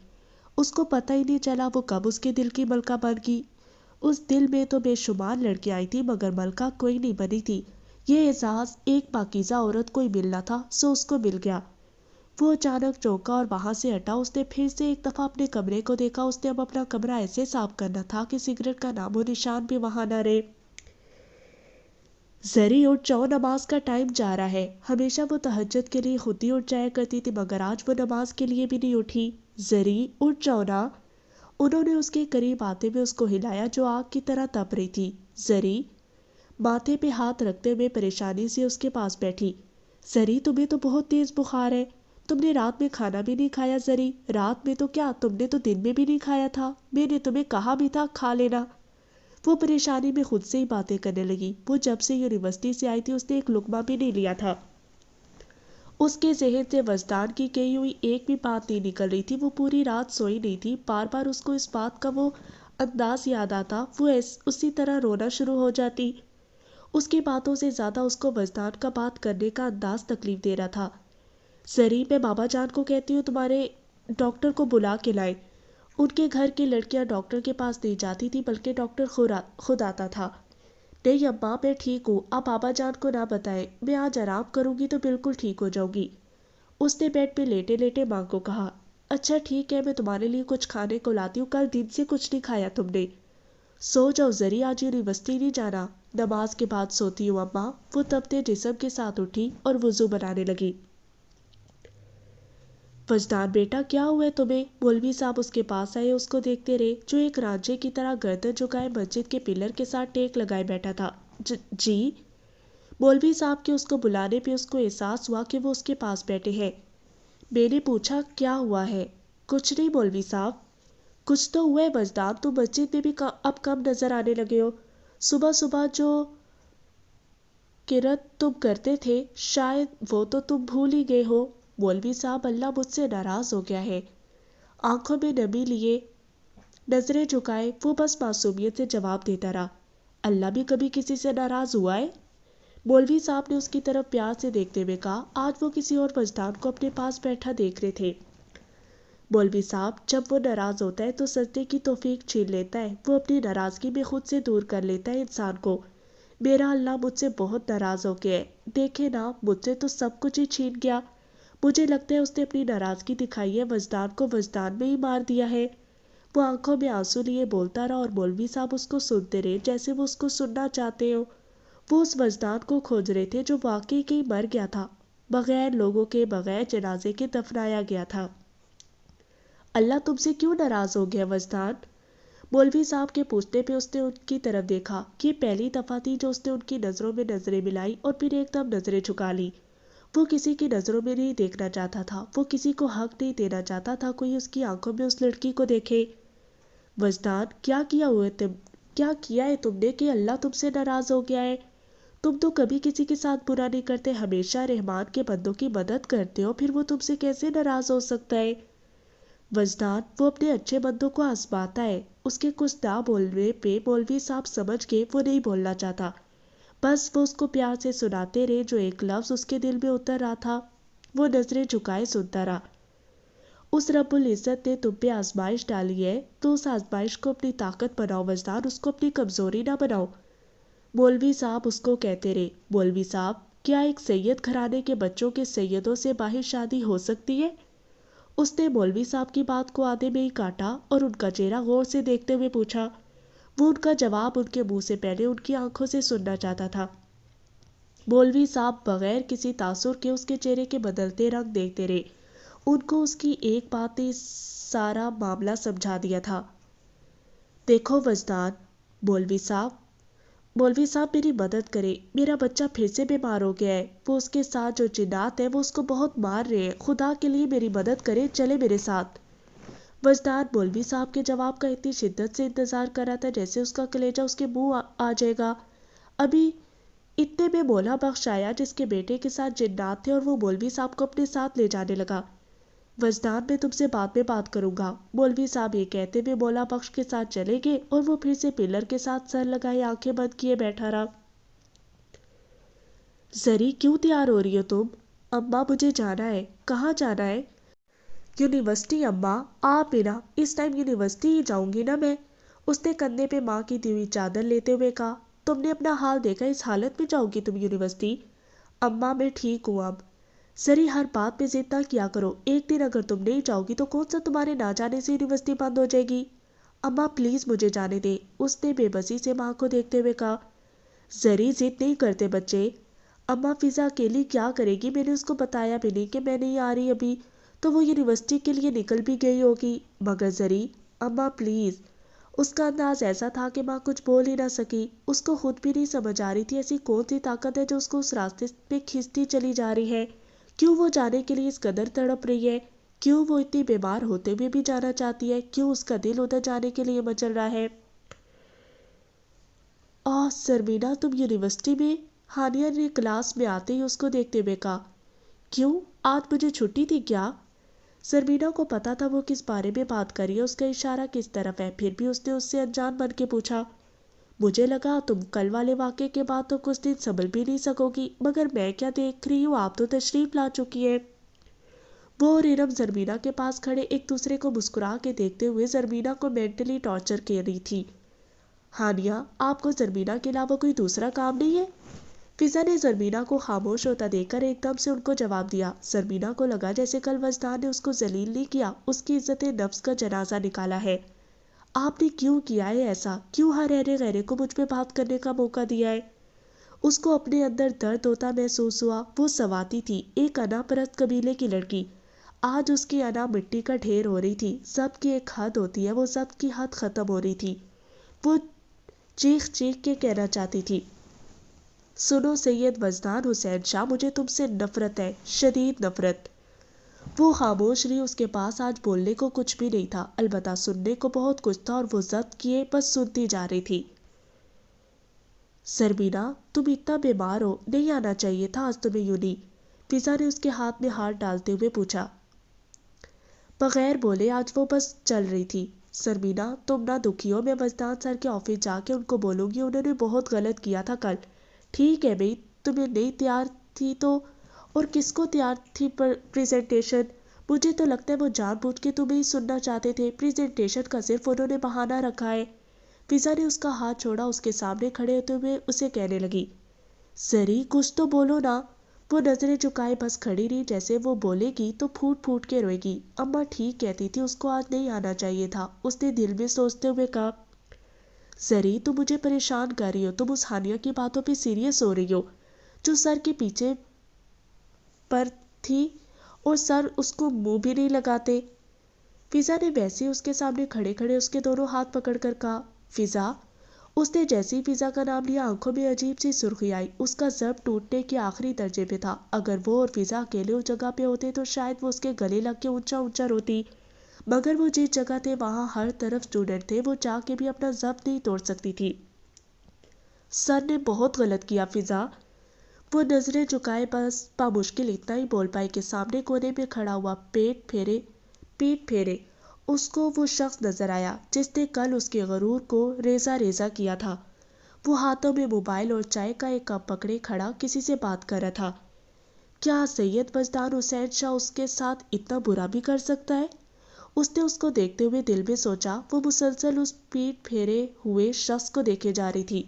Speaker 1: اس کو پتہ ہی نہیں چلا وہ کب اس کے دل کی ملکہ بن گئی۔ اس دل میں تو بے شمار لڑکیاں آئی تھی، مگر ملکہ کوئی نہیں بنی تھی۔ یہ اعزاز ایک پاکیزہ عورت کو ہی ملنا تھا، سو اس کو مل گیا۔ وہ اچانک چونکا اور وہاں سے ہٹا۔ اس نے پھر سے ایک دفعہ اپنے کمرے کو دیکھا۔ اس نے اب اپنا کمرہ ایسے صاف کرنا تھا کہ سگریٹ کا نام و نشان بھی وہاں نہ رہے۔ زری اٹھ جاؤ، نماز کا ٹائم جا رہا ہے۔ ہمیشہ وہ تہجد کے لیے خود ہی اٹھ جایا کرتی تھی، مگر آج وہ نماز کے لیے بھی نہیں اٹھی۔ زری اٹھ جاؤ نا۔ انہوں نے اس کے قریب آتے ہوئے اس کو ہلایا جو آگ کی طرح تپ رہی تھی۔ زری ماتھے پہ ہاتھ رکھتے ہوئے پریشانی سے اس کے پاس بیٹھی۔ زری تمہیں تو بہت تیز بخار ہے، تم نے رات میں کھانا بھی نہیں کھایا۔ زری رات میں تو کیا، تم نے تو دن میں بھی نہیں کھایا تھا، میں نے تمہیں کہا بھی تھا کھا لینا۔ وہ پریشانی میں خود سے ہی باتیں کرنے لگی۔ وہ جب سے یونیورسٹی سے آئی تھی اس نے ایک لقمہ بھی نہیں لیا تھا۔ اس کے ذہن سے وجدان کی کہی ہوئی ایک بھی بات نہیں نکل رہی تھی۔ وہ پوری رات سوئی نہیں تھی۔ بار بار اس کو اس بات کا وہ انداز یاد آتا، وہ اسی طرح رونا شروع ہو جاتی۔ اس کی باتوں سے زیادہ اس کو وجدان کا بات کرنے کا انداز تکلیف دے رہا تھا۔ زری میں بابا جان کو کہتی ہوں تمہارے ڈاکٹر کو بلا کے لائے۔ ان کے گھر کی لڑکیاں ڈاکٹر کے پاس نہیں جاتی تھی، بلکہ ڈاکٹر خود آتا تھا۔ نہیں اماں، میں ٹھیک ہوں، آپ بابا جان کو نہ بتائیں، میں آج آرام کروں گی تو بالکل ٹھیک ہو جاؤں گی۔ اس نے بیڈ پہ لیٹے لیٹے ماں کو کہا۔ اچھا ٹھیک ہے، میں تمہارے لیے کچھ کھانے کو لاتی ہوں، کل دن سے کچھ نہیں کھایا تم نے۔ سو جاؤ زری، آج یونیورسٹی نہیں جانا۔ نماز کے بعد سوتی ہوں اماں۔ وہ تپتے جسم کے ساتھ اٹھی اور وضو بنانے لگی۔ وجدان بیٹا کیا ہوا ہے تمہیں؟ مولوی صاحب اس کے پاس آئے، اس کو دیکھتے رہے جو ایک رانجے کی طرح گردن جھکائے مسجد کے پلر کے ساتھ ٹیک لگائے بیٹھا تھا۔ جی؟ مولوی صاحب کے اس کو بلانے پہ اس کو احساس ہوا کہ وہ اس کے پاس بیٹھے ہیں۔ میں نے پوچھا کیا ہوا ہے؟ کچھ نہیں مولوی صاحب۔ کچھ تو ہوا ہے وجدان، تم مسجد میں بھی اب کم نظر آنے لگے ہو۔ صبح صبح جو قرات تم کرتے تھے شاید وہ تو تم بھول ہی گئے ہو۔ مولوی صاحب اللہ مجھ سے ناراض ہو گیا ہے۔ آنکھوں میں نمی لیے نظریں جھکائے وہ بس معصومیت سے جواب دیتا رہا۔ اللہ بھی کبھی کسی سے ناراض ہوا ہے؟ مولوی صاحب نے اس کی طرف پیار سے دیکھتے ہوئے کہا۔ آج وہ کسی اور وجدان کو اپنے پاس بیٹھا دیکھ رہے تھے۔ مولوی صاحب جب وہ ناراض ہوتا ہے تو سجدے کی توفیق چھین لیتا ہے، وہ اپنی ناراضگی میں خود سے دور کر لیتا ہے انسان کو۔ میرا اللہ مجھ سے بہت ناراض ہو گیا ہے، دیکھے نا مجھ سے تو سب کچھ ہی چھین گیا۔ مجھے لگتا ہے اس نے اپنی ناراضگی دکھائی ہے، وجدان کو وجدان میں ہی مار دیا ہے۔ وہ آنکھوں میں آنسو لیے بولتا رہا اور مولوی صاحب اس کو سنتے رہے جیسے وہ اس کو سننا چاہتے ہو۔ وہ اس وجدان کو کھوج رہے تھے جو واقعی کہیں مر گیا تھا، بغیر لوگوں کے، بغیر جنازے کے دفنایا گیا تھا۔ اللہ تم سے کیوں ناراض ہو گیا وجدان؟ مولوی صاحب کے پوچھنے پہ اس نے ان کی طرف دیکھا۔ یہ پہلی دفعہ تھی جو اس نے ان کی نظروں میں نظریں ملائی اور پھر ایک دم نظریں جھکا لی۔ وہ کسی کی نظروں میں نہیں دیکھنا چاہتا تھا، وہ کسی کو حق نہیں دینا چاہتا تھا کوئی اس کی آنکھوں میں اس لڑکی کو دیکھے۔ وجدان کیا کیا ہے تم نے کہ اللہ تم سے ناراض ہو گیا ہے؟ تم تو کبھی کسی کے ساتھ برا نہیں کرتے، ہمیشہ رحمان کے بندوں کی مدد کرتے ہو، پھر وہ تم سے کیسے ناراض ہو سکتا ہے؟ وجدان وہ اپنے اچھے بندوں کو آزماتا ہے۔ اس کے کچھ نہ بولنے پہ مولوی صاحب سمجھ کے وہ نہیں بولنا چاہتا، بس وہ اس کو پیار سے سناتے رہے جو ایک لفظ اس کے دل میں اتر رہا تھا۔ وہ نظریں جھکائے سنتا رہا۔ اس رب العزت نے تم پہ آزمائش ڈالی ہے تو اس آزمائش کو اپنی طاقت بناؤ وجدان، اس کو اپنی کمزوری نہ بناؤ۔ مولوی صاحب اس کو کہتے رہے۔ مولوی صاحب کیا ایک سید گھرانے کے بچوں کے سیدوں سے باہر شادی ہو سکتی ہے؟ اس نے مولوی صاحب کی بات کو آدھے میں ہی کاٹا اور ان کا چہرہ غور سے دیکھتے ہوئے پوچھا۔ وہ ان کا جواب ان کے منہ سے پہلے ان کی آنکھوں سے سننا چاہتا تھا۔ مولوی صاحب بغیر کسی تاثر کے اس کے چہرے کے بدلتے رنگ دیکھتے رہے۔ ان کو اس کی ایک بات نے سارا معاملہ سمجھا دیا تھا۔ دیکھو وجدان، مولوی صاحب میری مدد کرے، میرا بچہ پھر سے بیمار ہو گیا ہے، وہ اس کے ساتھ جو جنات ہیں وہ اس کو بہت مار رہے ہیں، خدا کے لیے میری مدد کرے، چلے میرے ساتھ۔ وجدان مولوی صاحب کے جواب کا اتنی شدت سے انتظار کر رہا تھا جیسے اس کا کلیجہ اس کے منہ آ جائے گا۔ ابھی اتنے میں مولا بخش آیا جس کے بیٹے کے ساتھ جنات تھے اور وہ مولوی صاحب کو اپنے ساتھ لے جانے لگا۔ وجدان میں تم سے بعد میں بات کروں گا، مولوی صاحب یہ کہتے ہوئے مولا بخش کے ساتھ چلے گئے اور وہ پھر سے پلر کے ساتھ سر لگائے آنکھیں بند کیے بیٹھا رہا۔ زری کیوں تیار ہو رہی ہو تم؟ اماں مجھے جانا ہے۔ کہاں جانا ہے؟ یونیورسٹی اماں، آپ بنا اس ٹائم یونیورسٹی ہی جاؤں گی نا میں، اس نے کندھے پہ ماں کی دی ہوئی چادر لیتے ہوئے کہا۔ تم نے اپنا حال دیکھا، اس حالت میں جاؤ گی تم یونیورسٹی؟ اماں میں ٹھیک ہوں اب۔ زری ہر بات پہ ضد نہ کیا کرو، ایک دن اگر تم نہیں جاؤ گی تو کون سا تمہارے نہ جانے سے یونیورسٹی بند ہو جائے گی؟ اماں پلیز مجھے جانے دے، اس نے بے بسی سے ماں کو دیکھتے ہوئے کہا۔ زری ضد نہیں کرتے بچے، اماں فضا اکیلی کیا کرے گی؟ میں نے اس کو بتایا بھی نہیں کہ میں نہیں آ رہی ابھی، تو وہ یونیورسٹی کے لیے نکل بھی گئی ہوگی۔ مگر زری، اماں پلیز۔ اس کا انداز ایسا تھا کہ ماں کچھ بول ہی نہ سکی۔ اس کو خود بھی نہیں سمجھ آ رہی تھی ایسی کون سی طاقت ہے جو اس کو اس راستے پہ کھینچتی چلی جا رہی ہے، کیوں وہ جانے کے لیے اس قدر تڑپ رہی ہے، کیوں وہ اتنی بیمار ہوتے ہوئے بھی جانا چاہتی ہے، کیوں اس کا دل ادھر جانے کے لیے مچل رہا ہے۔ سرمینا تم یونیورسٹی میں؟ ہانیہ نے کلاس میں آتے ہی اس کو دیکھتے ہوئے کہا۔ کیوں، آج مجھے چھٹی تھی کیا؟ سرمینا کو پتا تھا وہ کس بارے میں بات کر رہی ہے، اس کا اشارہ کس طرف ہے، پھر بھی اس نے اس سے انجان بن کے پوچھا۔ مجھے لگا تم کل والے واقعے کے بعد تو کچھ دن سنبھل بھی نہیں سکو گی، مگر میں کیا دیکھ رہی ہوں آپ تو تشریف لا چکی ہے۔ وہ اور ارم زرمینا کے پاس کھڑے ایک دوسرے کو مسکرا کے دیکھتے ہوئے زرمینا کو مینٹلی ٹارچر کر رہی تھی۔ ہانیہ، آپ کو زرمینا کے علاوہ کوئی دوسرا کام نہیں ہے؟ فضا نے زرمینا کو خاموش ہوتا دیکھ کر ایک دم سے ان کو جواب دیا۔ زرمینا کو لگا جیسے کل وجدان نے اس کو ذلیل نہیں کیا، اس کی عزت نفس کا جنازہ نکالا ہے۔ آپ نے کیوں کیا ہے ایسا؟ کیوں ہر رہنے غیرے کو مجھ پہ بات کرنے کا موقع دیا ہے؟ اس کو اپنے اندر درد ہوتا محسوس ہوا۔ وہ سواتی تھی، ایک انا پرست قبیلے کی لڑکی، آج اس کی انا مٹی کا ڈھیر ہو رہی تھی۔ سب کی ایک حد ہوتی ہے، وہ سب کی حد ختم ہو رہی تھی۔ وہ چیخ چیخ کے کہنا چاہتی تھی، سنو سید وجدان حسین شاہ، مجھے تم سے نفرت ہے، شدید نفرت۔ وہ خاموش رہی، اس کے پاس آج بولنے کو کچھ بھی نہیں تھا، البتہ سننے کو بہت کچھ تھا، اور وہ ضبط کیے بس سنتی جا رہی تھی۔ زرمینا، تم اتنا بیمار ہو، نہیں آنا چاہیے تھا آج تمہیں یونی، فضا نے اس کے ہاتھ میں ہاتھ ڈالتے ہوئے پوچھا۔ بغیر بولے آج وہ بس چل رہی تھی۔ زرمینا، تم نہ دکھی ہو، میں وجدان سر کے آفس جا کے ان کو بولوں گی، انہوں نے بہت غلط کیا تھا کل۔ ٹھیک ہے بھئی، تمہیں نہیں تیار تھی تو اور کس کو تیار تھی پریزنٹیشن؟ مجھے تو لگتا ہے وہ جان بوجھ کے تمہیں ہی سننا چاہتے تھے، پریزنٹیشن کا صرف انہوں نے بہانہ رکھا ہے۔ فضا نے اس کا ہاتھ چھوڑا، اس کے سامنے کھڑے ہوتے ہوئے اسے کہنے لگی۔ زری کچھ تو بولو نا۔ وہ نظریں جھکائے بس کھڑی رہی، جیسے وہ بولے گی تو پھوٹ پھوٹ کے روئے گی۔ اماں ٹھیک کہتی تھی، اس کو آج نہیں آنا چاہیے تھا، اس نے دل میں سوچتے ہوئے کہا۔ زری تم مجھے پریشان کر رہی ہو، تم اس ہانیہ کی باتوں پہ سیریس ہو رہی ہو جو سر کے پیچھے پر تھی، اور سر اس کو منہ بھی نہیں لگاتے۔ فضا نے ویسے اس کے سامنے کھڑے کھڑے اس کے دونوں ہاتھ پکڑ کر کہا۔ فضا، اس نے جیسے ہی فضا کا نام لیا آنکھوں میں عجیب سی سرخی آئی، اس کا ضبط ٹوٹنے کے آخری درجے پہ تھا۔ اگر وہ اور فضا اکیلے اس جگہ پہ ہوتے تو شاید وہ اس کے گلے لگ کے اونچا اونچا روتی، مگر وہ جس جگہ تھے وہاں ہر طرف اسٹوڈنٹ تھے، وہ چاہ کے بھی اپنا ضبط نہیں توڑ سکتی تھی۔ سر نے بہت غلط کیا فضا، وہ نظریں جھکائے بس بامشکل اتنا ہی بول پائی کہ سامنے کونے میں کھڑا ہوا پیٹ پھیرے اس کو وہ شخص نظر آیا جس نے کل اس کے غرور کو ریزہ ریزہ کیا تھا۔ وہ ہاتھوں میں موبائل اور چائے کا ایک کپ پکڑے کھڑا کسی سے بات کر رہا تھا۔ کیا سید وجدان حسین شاہ اس کے ساتھ اتنا برا بھی کر سکتا ہے؟ اس نے اس کو دیکھتے ہوئے دل میں سوچا۔ وہ مسلسل اس پیٹ پھیرے ہوئے شخص کو دیکھے جا رہی تھی۔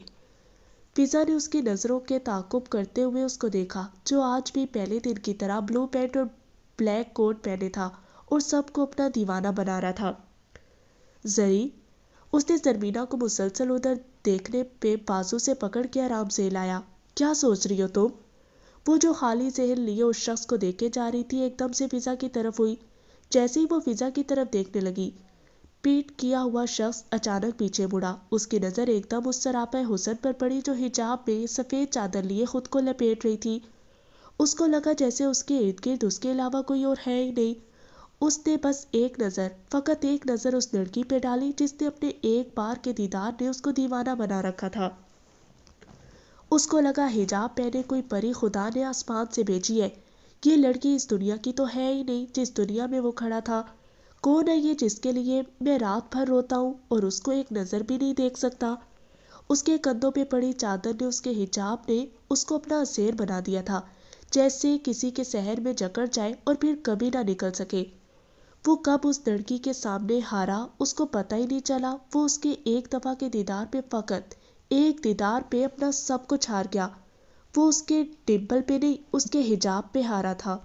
Speaker 1: فضا نے اس کی نظروں کے تعاقب کرتے ہوئے اس کو دیکھا، جو آج بھی پہلے دن کی طرح بلو پینٹ اور بلیک کوٹ پہنے تھا اور سب کو اپنا دیوانہ بنا رہا تھا۔ زری، اس نے زرمینا کو مسلسل ادھر دیکھنے پہ بازو سے پکڑ کے آرام سے ہلایا۔ کیا سوچ رہی ہو تم؟ وہ جو خالی ذہن لیے اس شخص کو دیکھے جا رہی تھی ایک دم سے فضا کی طرف ہوئی۔ جیسے ہی وہ فضا کی طرف دیکھنے لگی، پیٹ کیا ہوا شخص اچانک پیچھے مڑا۔ اس کی نظر ایک دم اس سراپا حسن پر پڑی جو حجاب میں سفید چادر لیے خود کو لپیٹ رہی تھی۔ اس کو لگا جیسے اس کے ارد گرد اس کے علاوہ کوئی اور ہے ہی نہیں۔ اس نے بس ایک نظر، فقط ایک نظر اس لڑکی پہ ڈالی جس نے اپنے ایک بار کے دیدار نے اس کو دیوانہ بنا رکھا تھا۔ اس کو لگا حجاب پہنے کوئی پری خدا نے آسمان سے بھیجی ہے۔ یہ لڑکی اس دنیا کی تو ہے ہی نہیں جس دنیا میں وہ کھڑا تھا۔ کون ہے یہ جس کے لیے میں رات بھر روتا ہوں اور اس کو ایک نظر بھی نہیں دیکھ سکتا؟ اس کے کندھوں پہ پڑی چادر نے، اس کے حجاب نے اس کو اپنا اسیر بنا دیا تھا، جیسے کسی کے سحر میں جکڑ جائے اور پھر کبھی نہ نکل سکے۔ وہ کب اس لڑکی کے سامنے ہارا اس کو پتہ ہی نہیں چلا۔ وہ اس کے ایک دفعہ کے دیدار پہ، فقط ایک دیدار پہ اپنا سب کچھ ہار گیا۔ وہ اس کے ڈمپل پہ نہیں، اس کے حجاب پہ ہارا تھا۔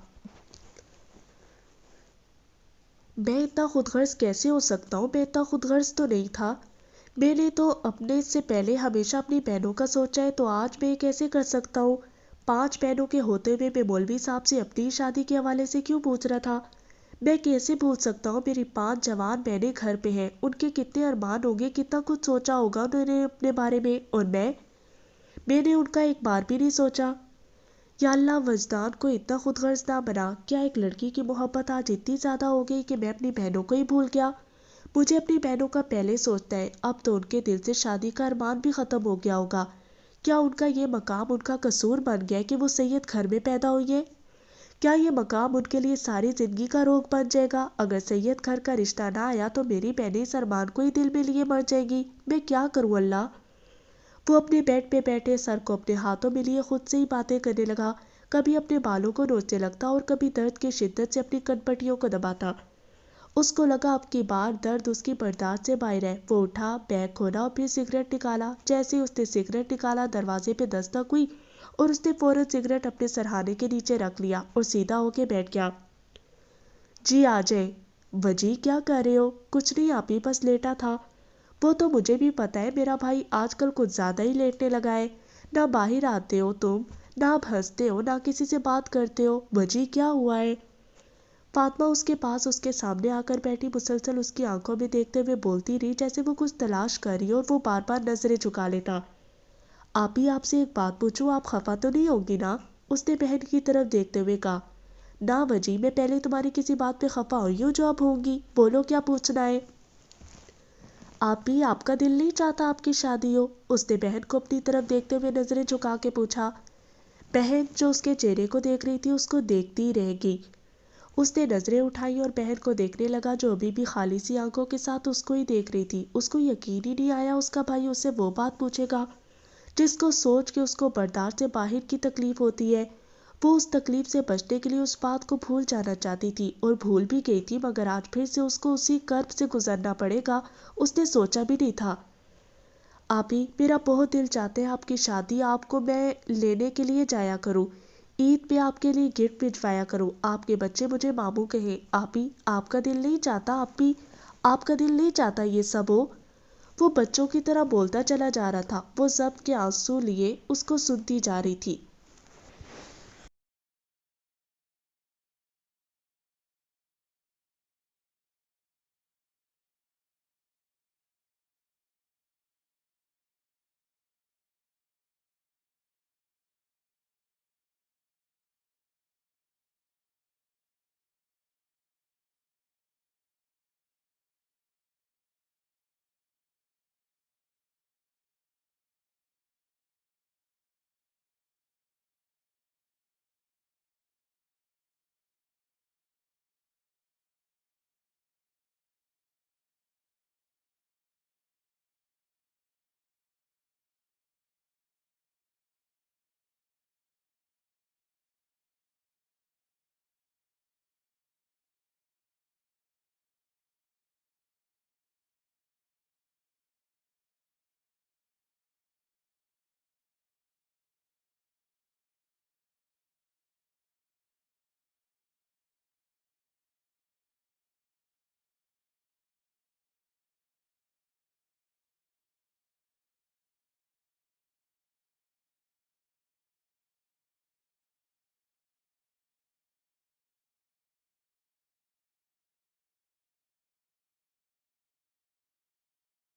Speaker 1: میں اتنا خود غرض کیسے ہو سکتا ہوں؟ میں اتنا خود غرض تو نہیں تھا۔ میں نے تو اپنے سے پہلے ہمیشہ اپنی بہنوں کا سوچا ہے، تو آج میں کیسے کر سکتا ہوں؟ 5 بہنوں کے ہوتے ہوئے میں مولوی صاحب سے اپنی شادی کے حوالے سے کیوں پوچھ رہا تھا؟ میں کیسے بھول سکتا ہوں؟ میری 5 جوان بہنیں گھر پہ ہیں، ان کے کتنے ارمان ہوں گے، کتنا کچھ سوچا ہوگا انہوں نے اپنے بارے میں، اور میں نے ان کا ایک بار بھی نہیں سوچا۔ یا اللہ، وجدان کو اتنا خود غرض نہ بنا۔ کیا ایک لڑکی کی محبت آج اتنی زیادہ ہو گئی کہ میں اپنی بہنوں کو ہی بھول گیا؟ مجھے اپنی بہنوں کا پہلے سوچتا ہے، اب تو ان کے دل سے شادی کا ارمان بھی ختم ہو گیا ہوگا۔ کیا ان کا یہ مقام ان کا قصور بن گیا کہ وہ سید گھر میں پیدا ہوئی ہے؟ کیا یہ مقام ان کے لیے ساری زندگی کا روگ بن جائے گا؟ اگر سید گھر کا رشتہ نہ آیا تو میری بہنیں اس ارمان کو ہی دل میں لیے مر جائے گی۔ میں کیا کروں اللہ؟ وہ اپنے بیڈ پہ بیٹھے سر کو اپنے ہاتھوں میں لیے خود سے ہی باتیں کرنے لگا۔ کبھی اپنے بالوں کو نوچنے لگتا اور کبھی درد کی شدت سے اپنی کنپٹیوں کو دباتا۔ اس کو لگا اب کی بار درد اس کی برداشت سے باہر ہے۔ وہ اٹھا، بیگ کھولا اور پھر سگریٹ نکالا۔ جیسے ہی اس نے سگریٹ نکالا، دروازے پہ دستک ہوئی اور اس نے فوراً سگریٹ اپنے سرہانے کے نیچے رکھ لیا اور سیدھا ہو کے بیٹھ گیا۔ جی آ جائے۔ وجی کیا کر رہے ہو؟ کچھ نہیں آپ ہی، بس لیٹا تھا۔ وہ تو مجھے بھی پتا ہے، میرا بھائی آج کل کچھ زیادہ ہی لیٹنے لگا ہے۔ نہ باہر آتے ہو تم، نہ آپ ہنستے ہو، نہ کسی سے بات کرتے ہو۔ وجی کیا ہوا ہے؟ فاطمہ اس کے پاس اس کے سامنے آ کر بیٹھی، مسلسل اس کی آنکھوں میں دیکھتے ہوئے بولتی رہی جیسے وہ کچھ تلاش کر رہی اور وہ بار بار نظریں جھکا لیتا۔ آپ ہی، آپ سے ایک بات پوچھوں، آپ خفا تو نہیں ہوگی نا؟ اس نے بہن کی طرف دیکھتے ہوئے کہا۔ نہ وجی، میں پہلے تمہاری کسی بات پہ خفا ہوئی ہوں جو اب ہوگی؟ بولو کیا پوچھنا ہے؟ آپ ہی، آپ کا دل نہیں چاہتا آپ کی شادی ہو؟ اس نے بہن کو اپنی طرف دیکھتے ہوئے نظریں جھکا کے پوچھا۔ بہن جو اس کے چہرے کو دیکھ رہی تھی اس کو دیکھتی ہی رہ گئی۔ اس نے نظریں اٹھائی اور بہن کو دیکھنے لگا جو ابھی بھی خالی سی آنکھوں کے ساتھ اس کو ہی دیکھ رہی تھی۔ اس کو یقین ہی نہیں آیا اس کا بھائی اس سے وہ بات پوچھے گا جس کو سوچ کے اس کو برداشت سے باہر کی تکلیف ہوتی ہے۔ وہ اس تکلیف سے بچنے کے لیے اس بات کو بھول جانا چاہتی تھی اور بھول بھی گئی تھی، مگر آج پھر سے اس کو اسی کرب سے گزرنا پڑے گا، اس نے سوچا بھی نہیں تھا۔ آپ ہی، میرا بہت دل چاہتا ہے آپ کی شادی آپ کو میں لینے کے لیے جایا کروں، عید پہ آپ کے لیے گفٹ بھجوایا کروں، آپ کے بچے مجھے ماموں کہیں۔ آپ ہی، آپ کا دل نہیں چاہتا؟ آپ ہی، آپ کا دل نہیں چاہتا یہ سب ہو؟ وہ بچوں کی طرح بولتا چلا جا رہا تھا۔ وہ ضبط کے آنسو لیے اس کو سنتی جا رہی تھی۔